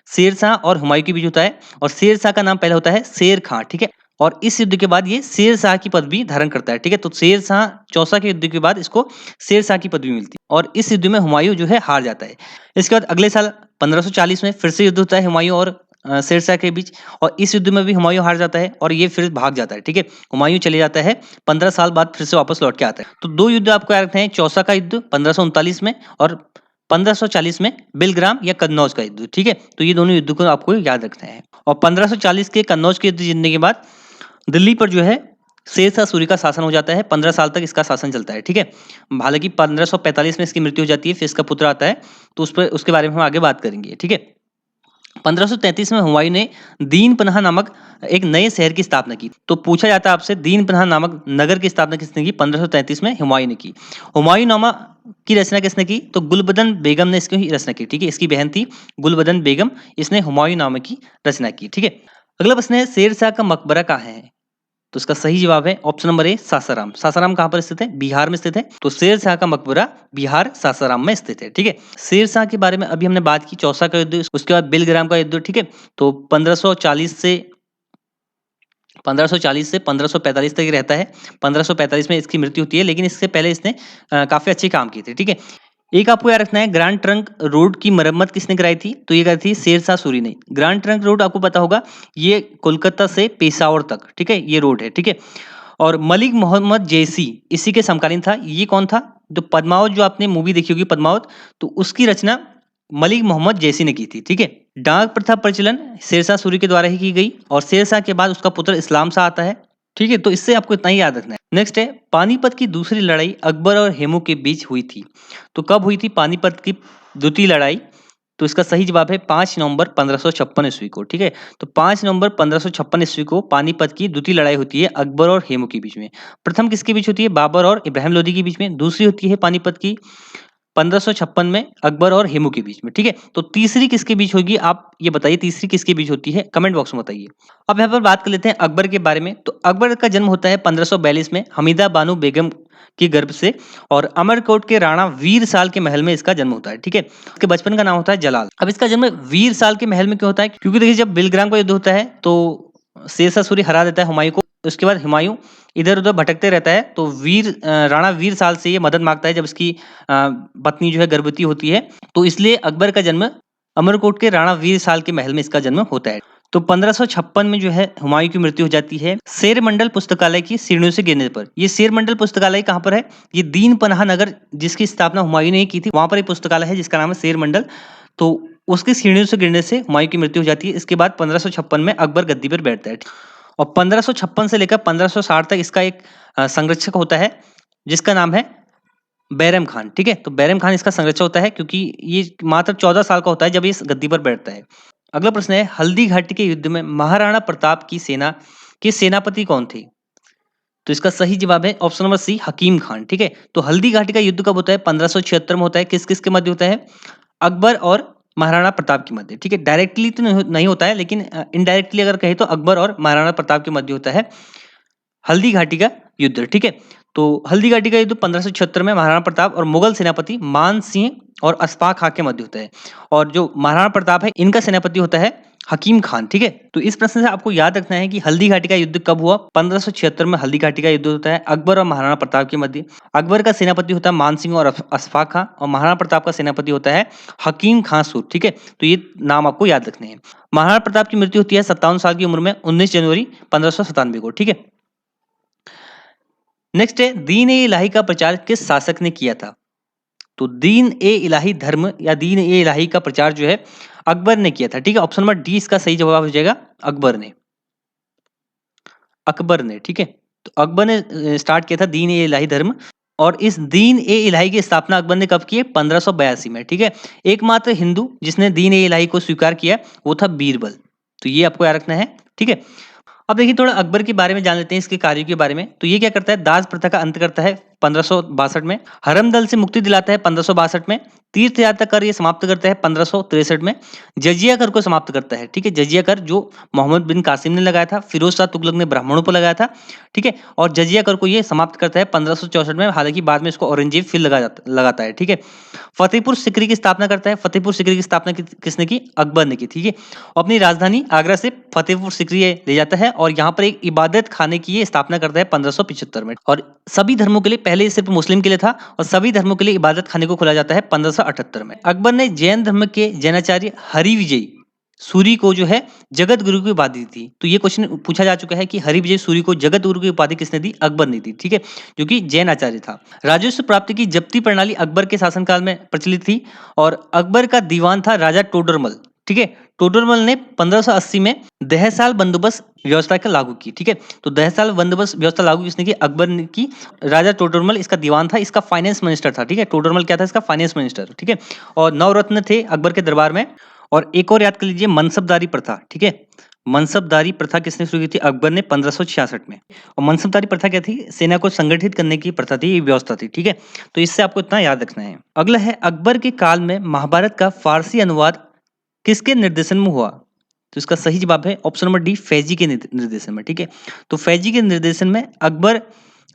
शेरशाह और हुमायूं के बीच होता है। और शेरशाह का नाम पहले होता है शेर खां, ठीक है। और इस युद्ध के बाद ये शेरशाह की पदवी धारण करता है, ठीक है। तो शेरशाह चौसा के युद्ध के बाद इसको शेरशाह की पदवी मिलती है और इस युद्ध में हुमायूं जो है हार जाता है। इसके बाद अगले साल 1540 में फिर से युद्ध होता है हुमायूं और शेरशाह के बीच, और इस युद्ध में भी हुमायूं हार जाता है और ये फिर भाग जाता है, ठीक है। हुमायूं चले जाता है, 15 साल बाद फिर से वापस लौट के आता है। तो 2 युद्ध आपको याद रखना है, चौसा का युद्ध 1539 में और 1540 में बिलग्राम या कन्नौज का युद्ध, ठीक है। तो ये दोनों युद्ध को आपको याद रखना है। और 1540 के कन्नौज के युद्ध जीतने के बाद दिल्ली पर जो है शेरशाह सूरी का शासन हो जाता है, 15 साल तक इसका शासन चलता है, ठीक है। हालांकि 1545 में इसकी मृत्यु हो जाती है, फिर इसका पुत्र आता है, तो उस पर उसके बारे में हम आगे बात करेंगे, ठीक है। 1533 में हुमायूं ने दीन पनाह नामक एक नए शहर की स्थापना की। तो पूछा जाता है आपसे दीन पनाह नामक नगर की स्थापना किसने की? 1533 में हुमायूं ने की। हुमायूं नामा की रचना किसने की? तो गुलबदन बेगम ने इसकी रचना की, ठीक है। इसकी बहन थी गुलबदन बेगम, इसने हुमायूं नामा की रचना की, ठीक है। अगला प्रश्न है शेरशाह का मकबरा कहाँ है? तो इसका सही जवाब है ऑप्शन नंबर ए सासाराम। सासाराम कहाँ पर स्थित है? बिहार में स्थित है। तो शेरशाह का मकबरा बिहार सासाराम में स्थित है, ठीक है। शेरशाह के बारे में अभी हमने बात की, चौसा का युद्ध, उसके बाद बिलग्राम का युद्ध, ठीक है। तो 1540 से 1545 तक रहता है। 1545 में इसकी मृत्यु होती है, लेकिन इससे पहले इसने काफी अच्छे काम किए थे, ठीक है। एक आपको याद रखना है, ग्रैंड ट्रंक रोड की मरम्मत किसने कराई थी? तो ये कराई थी शेरशाह सूरी ने। ग्रैंड ट्रंक रोड आपको पता होगा, ये कोलकाता से पेशावर तक, ठीक है, ये रोड है, ठीक है। और मलिक मोहम्मद जैसी इसी के समकालीन था। ये कौन था? जो पद्मावत, जो आपने मूवी देखी होगी पद्मावत, तो उसकी रचना मलिक मोहम्मद जैसी ने की थी, ठीक है। डाक प्रथा प्रचलन शेरशाह सूरी के द्वारा ही की गई और शेरशाह के बाद उसका पुत्र इस्लाम शाह आता है, ठीक है। तो इससे आपको इतना ही याद रखना है। नेक्स्ट है पानीपत की दूसरी लड़ाई अकबर और हेमू के बीच हुई थी। तो कब हुई थी पानीपत की द्वितीय लड़ाई? तो इसका सही जवाब है 5 नवंबर 1556 ईस्वी को, ठीक है। तो 5 नवंबर 1556 ईस्वी को पानीपत की द्वितीय लड़ाई होती है अकबर और हेमू के बीच में। प्रथम किसके बीच होती है? बाबर और इब्राहिम लोदी के बीच में। दूसरी होती है पानीपत की 1556 में अकबर और हेमू के बीच में, ठीक है। तो तीसरी किसके बीच होगी, आप ये बताइए, तीसरी किसके बीच होती है? कमेंट बॉक्स में बताइए। अब यहाँ पर बात कर लेते हैं अकबर के बारे में। तो अकबर का जन्म होता है 1542 में हमीदा बानो बेगम की गर्भ से, और अमरकोट के राणा वीर साल के महल में इसका जन्म होता है, ठीक है। इसके बचपन का नाम होता है जलाल। अब इसका जन्म वीर साल के महल में क्यों होता है? क्योंकि देखिए जब बिलग्राम का युद्ध होता है तो शेरशाह सूरी हरा देता है हुमायूं को, उसके बाद हुमायूं इधर उधर भटकते रहता है, तो राणा वीर साल से ये मदद मांगता है जब इसकी पत्नी जो है गर्भवती होती है, तो इसलिए अकबर का जन्म अमरकोट के राणा वीर साल के महल में इसका जन्म होता है। तो 1556 में जो है हुमायूं की मृत्यु हो जाती है शेर मंडल पुस्तकालय की सीढ़ियों से गिरने पर। ये शेर मंडल पुस्तकालय कहाँ पर है? ये दीन पनाह नगर जिसकी स्थापना हुमायूं ने की थी, वहां पर एक पुस्तकालय है जिसका नाम है शेर मंडल। तो उसकी सीढ़ियों से गिरने से हुमायूं की मृत्यु हो जाती है। इसके बाद 1556 में अकबर गद्दी पर बैठता है और 1556 से लेकर 1560 तक इसका एक संरक्षक होता है जिसका नाम है बैरम खान। ठीक है, तो बैरम खान इसका संरक्षक होता है क्योंकि ये मात्र 14 साल का होता है जब ये इस गद्दी पर बैठता है। अगला प्रश्न है, हल्दी घाटी के युद्ध में महाराणा प्रताप की सेना के सेनापति कौन थे? तो इसका सही जवाब है ऑप्शन नंबर सी, हकीम खान। ठीक है, तो हल्दी घाटी का युद्ध कब होता है? 1576 में होता है। किस किस के मध्य होता है? अकबर और महाराणा प्रताप के मध्य। ठीक है, डायरेक्टली तो नहीं होता है, लेकिन इनडायरेक्टली अगर कहे तो अकबर और महाराणा प्रताप के मध्य होता है हल्दी घाटी का युद्ध। ठीक है, तो हल्दी घाटी का युद्ध 1576 में महाराणा प्रताप और मुगल सेनापति मान सिंह और अशफाक खां के मध्य होता है, और जो महाराणा प्रताप है इनका सेनापति होता है हकीम खान। ठीक है, तो इस प्रश्न से आपको याद रखना है कि हल्दी घाटी का युद्ध कब हुआ? 1576 में हल्दी घाटी का युद्ध होता है अकबर और महाराणा प्रताप के मध्य। अकबर का सेनापति होता है मान सिंह और अशफाक खां, और महाराणा प्रताप का सेनापति होता है हकीम खां सूर। ठीक है, तो ये नाम आपको याद रखने हैं। महाराणा प्रताप की मृत्यु होती है 57 साल की उम्र में 19 जनवरी 1597 को। ठीक है, नेक्स्ट है, दीन ए इलाही का प्रचार किस शासक ने किया था? तो दीन ए इलाही धर्म या दीन ए इलाही का प्रचार जो है अकबर ने किया था। ठीक है, ऑप्शन नंबर डी इसका सही जवाब हो जाएगा, अकबर ने। ठीक है, तो अकबर ने स्टार्ट किया था दीन ए इलाही धर्म, और इस दीन ए इलाही की स्थापना अकबर ने कब की है? 1582 में। ठीक है, एकमात्र हिंदू जिसने दीन ए इलाही को स्वीकार किया वो था बीरबल। तो ये आपको याद रखना है। ठीक है, अब देखिए थोड़ा अकबर के बारे में जान लेते हैं, इसके कार्यों के बारे में। तो ये क्या करता है? दास प्रथा का अंत करता है 1562 में, हरमदल से मुक्ति दिलाता है 1562 में, तीर्थ यात्रा कर ये समाप्त करता है 1563 में, जजिया कर को समाप्त करता है। ठीक है, जजिया कर जो मोहम्मद बिन कासिम ने लगाया था, फिरोज शाह तुगलक ने ब्राह्मणों पर लगाया था। ठीक है, और जजिया कर को ये समाप्त करता है 1564 में, हालांकि बाद में इसको औरंगजेब फिर लगाता है। ठीक है, फतेहपुर सिकरी की स्थापना करता है। फतेहपुर सिकरी की स्थापना किसने की? अकबर ने की। ठीक है, अपनी राजधानी आगरा से फतेहपुर सिकरी ले जाता है और यहाँ पर एक इबादत खाने की ये स्थापना करता है 1575 में, और सभी धर्मों के लिए, पहले सिर्फ मुस्लिम के लिए था और सभी धर्मों के लिए इबादत खाने को खोला जाता है 1578 में। अकबर ने जैन धर्म के जैनाचार्य हरिविजय सूरी को जो है जगत गुरु की उपाधि दी थी। तो ये क्वेश्चन पूछा जा चुका है कि हरिविजय सूरी को जगत गुरु की उपाधि किसने दी? अकबर ने दी। ठीक है, जो कि जैन आचार्य था। राजस्व प्राप्ति की जब्ती प्रणाली अकबर के शासनकाल में प्रचलित थी, और अकबर का दीवान था राजा टोडरमल। ठीक है, टोडरमल ने 1580 में दहसाल बंदोबस्त व्यवस्था का लागू की। ठीक है, तो दहसाल बंदोबस्त व्यवस्था लागू किसने की? अकबर ने की। राजा टोडरमल इसका दीवान था, इसका फाइनेंस मिनिस्टर था। ठीक है, टोडरमल क्या था? इसका फाइनेंस मिनिस्टर। ठीक है, और नवरत्न थे अकबर के दरबार में। और एक और याद कर लीजिए, मनसबदारी प्रथा। ठीक है, मनसबदारी प्रथा किसने शुरू की थी? अकबर ने 1566 में। और मनसबदारी प्रथा क्या थी? सेना को संगठित करने की प्रथा थी, ये व्यवस्था थी। ठीक है, तो इससे आपको इतना याद रखना है। अगला है, अकबर के काल में महाभारत का फारसी अनुवाद किसके निर्देशन में हुआ? तो इसका सही जवाब है ऑप्शन नंबर डी, फैजी के निर्देशन में। ठीक है, तो फैजी के निर्देशन में अकबर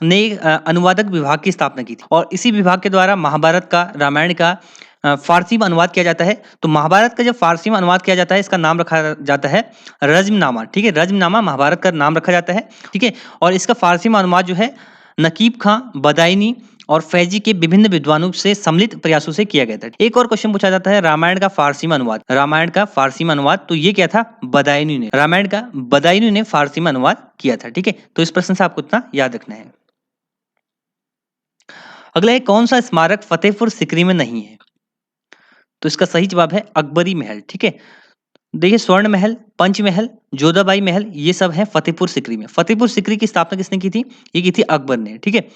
ने अनुवादक विभाग की स्थापना की थी, और इसी विभाग के द्वारा महाभारत का, रामायण का फारसी में अनुवाद किया जाता है। तो महाभारत का जब फारसी में अनुवाद किया जाता है, इसका नाम रखा जाता है रज्मनामा। ठीक है, रज्मनामा महाभारत का नाम रखा जाता है। ठीक है, और इसका फारसी में अनुवाद जो है नकीब खां, बदायनी और फैजी के विभिन्न विद्वानों से सम्मिलित प्रयासों से किया गया था। एक और क्वेश्चन पूछा जाता है, रामायण का फारसी में अनुवाद। रामायण का फारसी में अनुवाद, तो ये क्या था? बदायनी ने। रामायण का बदायनी ने फारसी में अनुवाद किया था। ठीक है, तो इस प्रश्न से आपको इतना याद रखना है। अगला है, कौन सा स्मारक फतेहपुर सिकरी में नहीं है? तो इसका सही जवाब है अकबरी महल। ठीक है, देखिए स्वर्ण महल, पंचमहल, जोधाबाई महल, ये सब है फतेहपुर सिकरी में। फतेहपुर सिकरी की स्थापना किसने की थी? ये की थी अकबर ने। ठीक है,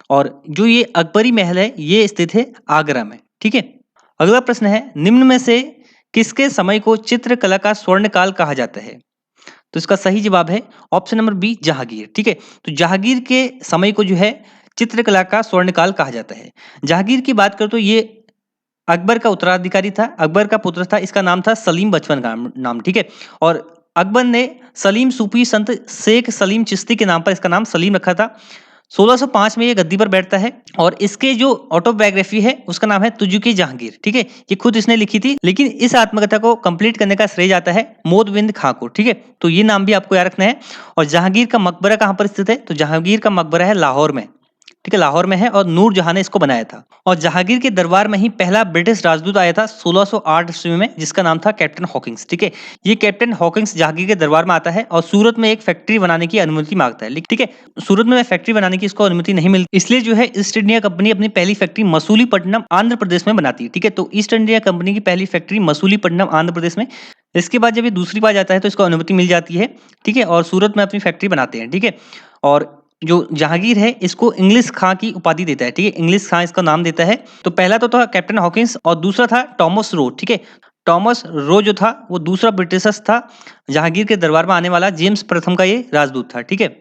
और जो ये अकबरी महल है ये स्थित है आगरा में। ठीक है, अगला प्रश्न है, निम्न में से किसके समय को चित्रकला का स्वर्ण काल कहा जाता है? तो इसका सही जवाब है ऑप्शन नंबर बी, जहांगीर। ठीक है, तो जहांगीर के समय को जो है चित्रकला का स्वर्ण काल कहा जाता है। जहांगीर की बात करें तो ये अकबर का उत्तराधिकारी था, अकबर का पुत्र था, इसका नाम था सलीम बचपन का नाम। ठीक है, और अकबर ने सलीम सूफी संत शेख सलीम चिश्ती के नाम पर इसका नाम सलीम रखा था। 1605 में ये गद्दी पर बैठता है और इसके जो ऑटोबायोग्राफी है उसका नाम है तुजुकी जहांगीर। ठीक है, ये खुद इसने लिखी थी, लेकिन इस आत्मकथा को कंप्लीट करने का श्रेय जाता है मोदबिंद खां को। ठीक है, तो ये नाम भी आपको याद रखना है। और जहांगीर का मकबरा कहाँ पर स्थित है? तो जहांगीर का मकबरा है लाहौर में। ठीक है, लाहौर में है और नूर जहां ने इसको बनाया था। और जहांगीर के दरबार में ही पहला ब्रिटिश राजदूत आया था 1608 ईस्वी में, जिसका नाम था कैप्टन हॉकिंस। ठीक है, ये कैप्टन हॉकिंस जहांगीर के दरबार में आता है और सूरत में एक फैक्ट्री बनाने की अनुमति मांगता है। ठीक है, सूरत में फैक्ट्री बनाने की इसको अनुमति नहीं मिलती, इसलिए जो है ईस्ट इंडिया कंपनी अपनी पहली फैक्ट्री मसूलीपट्टनम आंध्र प्रदेश में बनाती है। ठीक है, तो ईस्ट इंडिया कंपनी की पहली फैक्ट्री मसूलीपट्टनम आंध्र प्रदेश में। इसके बाद जब ये दूसरी बार जाता है तो इसको अनुमति मिल जाती है। ठीक है, और सूरत में अपनी फैक्ट्री बनाते हैं। ठीक है, और जो जहांगीर है इसको इंग्लिश खां की उपाधि देता है। ठीक है, इंग्लिश खां इसका नाम देता है। तो पहला तो था कैप्टन हॉकिंस और दूसरा था टॉमस रो। ठीक है, टॉमस रो जो था वो दूसरा ब्रिटिशर्स था जहांगीर के दरबार में आने वाला, जेम्स प्रथम का ये राजदूत था। ठीक है,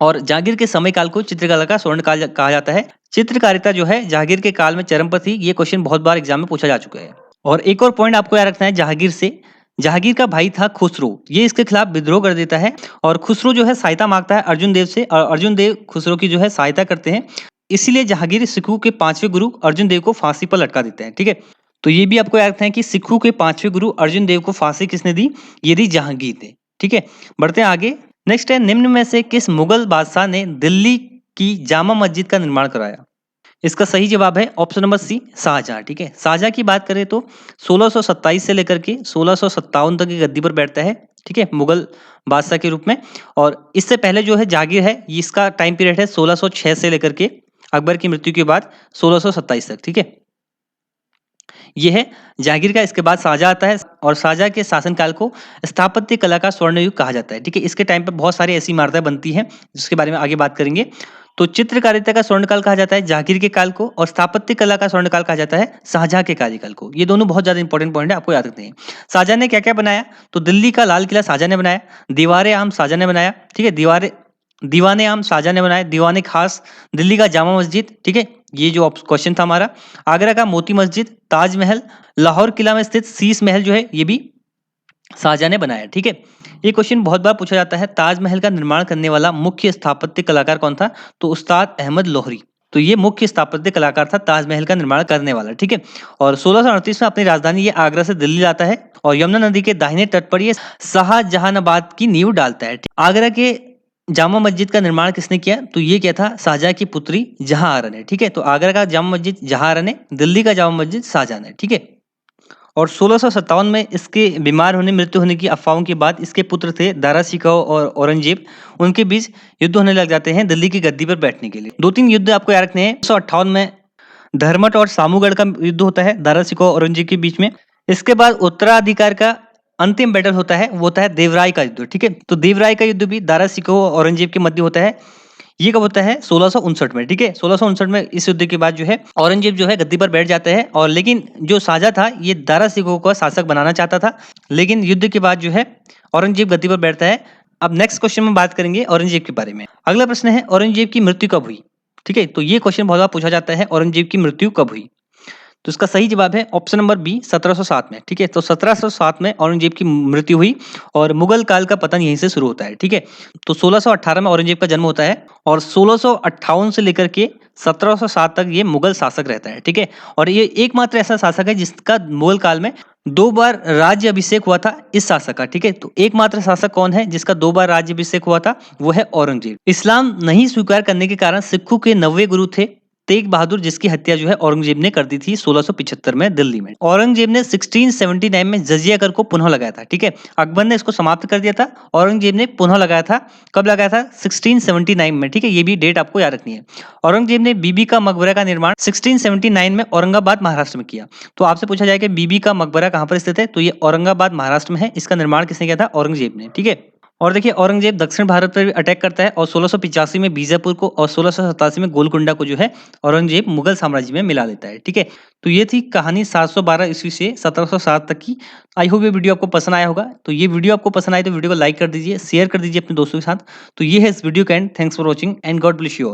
और जहांगीर के समय काल को चित्रकला का स्वर्ण काल कहा जाता है। चित्रकारिता जो है जहांगीर के काल में चरम पर थी। ये क्वेश्चन बहुत बार एग्जाम में पूछा जा चुका है। और एक और पॉइंट आपको याद रखना है जहांगीर से, जहांगीर का भाई था खुसरो, ये इसके खिलाफ विद्रोह कर देता है और खुसरो जो है सहायता मांगता है अर्जुन देव से और अर्जुन देव खुसरो की जो है सहायता करते हैं। इसीलिए जहांगीर सिखों के पांचवें गुरु अर्जुन देव को फांसी पर लटका देते हैं। ठीक है, तो ये भी आपको याद रखना है कि सिखों के पांचवें गुरु अर्जुन देव को फांसी किसने दी? ये दी जहांगीर ने। ठीक है, बढ़ते हैं आगे। नेक्स्ट है, निम्न में से किस मुगल बादशाह ने दिल्ली की जामा मस्जिद का निर्माण कराया? इसका सही जवाब है ऑप्शन नंबर सी, शाहजहां। ठीक है, शाहजहां की बात करें तो 1627 से लेकर के 1657 तक की गद्दी पर बैठता है। ठीक है, मुगल बादशाह के रूप में। और इससे पहले जो है जहांगीर है, इसका टाइम पीरियड है 1606 से लेकर के अकबर की मृत्यु के बाद 1627 तक। ठीक है, ये है जहांगीर का। इसके बाद शाहजहां आता है और शाहजहां के शासनकाल को स्थापत्य कला का स्वर्ण युग कहा जाता है। ठीक है, इसके टाइम पे बहुत सारी ऐसी इमारतें बनती हैं जिसके बारे में आगे बात करेंगे। तो चित्रकारिता का स्वर्णकाल कहा जाता है जहांगीर के काल को और स्थापत्य कला का स्वर्णकाल कहा जाता है शाहजहां के कार्यकाल को। ये दोनों बहुत ज्यादा इंपॉर्टेंट पॉइंट है, आपको याद रखने हैं। शाहजहां ने क्या क्या बनाया? तो दिल्ली का लाल किला शाहजहां ने बनाया, दीवारें आम शाहजहां ने बनाया। ठीक है, दीवाने आम शाहजहां ने बनाए, दीवाने खास दिल्ली का जामा मस्जिद। ठीक है, ये जो क्वेश्चन था हमारा। आगरा का मोती मस्जिद, ताजमहल, लाहौर किला में स्थित शीश महल जो है ये भी शाहजहां ने बनाया। ठीक है, ये क्वेश्चन बहुत बार पूछा जाता है, ताजमहल का निर्माण करने वाला मुख्य स्थापत्य कलाकार कौन था? तो उस्ताद अहमद लोहरी। तो ये मुख्य स्थापत्य कलाकार था ताजमहल का निर्माण करने वाला। ठीक है, और 1638 में अपनी राजधानी ये आगरा से दिल्ली लाता है और यमुना नदी के दाहिने तट पर ये शाहजहानाबाद की नींव डालता है। आगरा के जामा मस्जिद का निर्माण किसने किया? तो ये क्या था? शाहजहां की पुत्री जहां ने। ठीक है, तो आगरा का जामा मस्जिद जहां ने, दिल्ली का जामा मस्जिद शाहजहां ने। ठीक है, और 1657 में इसके बीमार होने मृत्यु होने की अफवाहों के बाद इसके पुत्र थे दारा शिकोह और औरंगजेब, उनके बीच युद्ध होने लग जाते हैं दिल्ली की गद्दी पर बैठने के लिए। दो तीन युद्ध आपको याद रखने हैं। 1658 में धर्मट और सामूगढ़ का युद्ध होता है दारा शिकोह और औरंगजेब के बीच में। इसके बाद उत्तराधिकार का अंतिम बैटल होता है, वो होता है देवराय का युद्ध। ठीक है, तो देवराय का युद्ध भी दारा शिकोह और औरंगजेब के मध्य होता है। ये कब होता है? 1659 में। ठीक है, 1659 में इस युद्ध के बाद जो है औरंगजेब जो है गद्दी पर बैठ जाता है और लेकिन जो शाहजहां था ये दारा शिकोह को शासक बनाना चाहता था, लेकिन युद्ध के बाद जो है औरंगजेब गद्दी पर बैठता है। अब नेक्स्ट क्वेश्चन में बात करेंगे औरंगजेब के बारे में। अगला प्रश्न है, औरंगजेब की मृत्यु कब हुई? ठीक है, तो ये क्वेश्चन बहुत बार पूछा जाता है, औरंगजेब की मृत्यु कब हुई? तो इसका सही जवाब है ऑप्शन नंबर बी, 1707 में। ठीक है, तो 1707 में औरंगजेब की मृत्यु हुई और मुगल काल का पतन यहीं से शुरू होता है। ठीक है, तो 1618 में औरंगजेब का जन्म होता है और 1658 से लेकर के 1707 तक ये मुगल शासक रहता है। ठीक है, और ये एकमात्र ऐसा शासक है जिसका मुगल काल में 2 बार राज्य अभिषेक हुआ था इस शासक का। ठीक है, तो एकमात्र शासक कौन है जिसका 2 बार राज्य अभिषेक हुआ था? वो है औरंगजेब। इस्लाम नहीं स्वीकार करने के कारण सिखों के 90 गुरु थे तेग बहादुर, जिसकी हत्या जो है औरंगजेब ने कर दी थी 1675 में दिल्ली में। औरंगजेब ने 1679 में जजिया कर को पुनः लगाया था। ठीक है, अकबर ने इसको समाप्त कर दिया था, औरंगजेब ने पुनः लगाया था। कब लगाया था? 1679 में। ठीक है, ये भी डेट आपको याद रखनी है। औरंगजेब ने बीबी का मकबरा का निर्माण 1679 में औरंगाबाद महाराष्ट्र में किया। तो आपसे पूछा जाए कि बीबी का मकबरा कहाँ पर स्थित है? तो ये औरंगाबाद महाराष्ट्र में है। इसका निर्माण किसने किया था? औरंगजेब ने। ठीक है, और देखिए औरंगजेब दक्षिण भारत पर भी अटैक करता है और 1685 में बीजापुर को और 1687 में गोलकुंडा को जो है औरंगजेब मुगल साम्राज्य में मिला लेता है। ठीक है, तो ये थी कहानी 712 ईस्वी से 1707 तक की। आई होप ये वीडियो आपको पसंद आया होगा। तो ये वीडियो आपको पसंद आए तो वीडियो को लाइक कर दीजिए, शेयर कर दीजिए अपने दोस्तों के साथ। तो ये है इस वीडियो का and. Thanks for watching and God bless you all.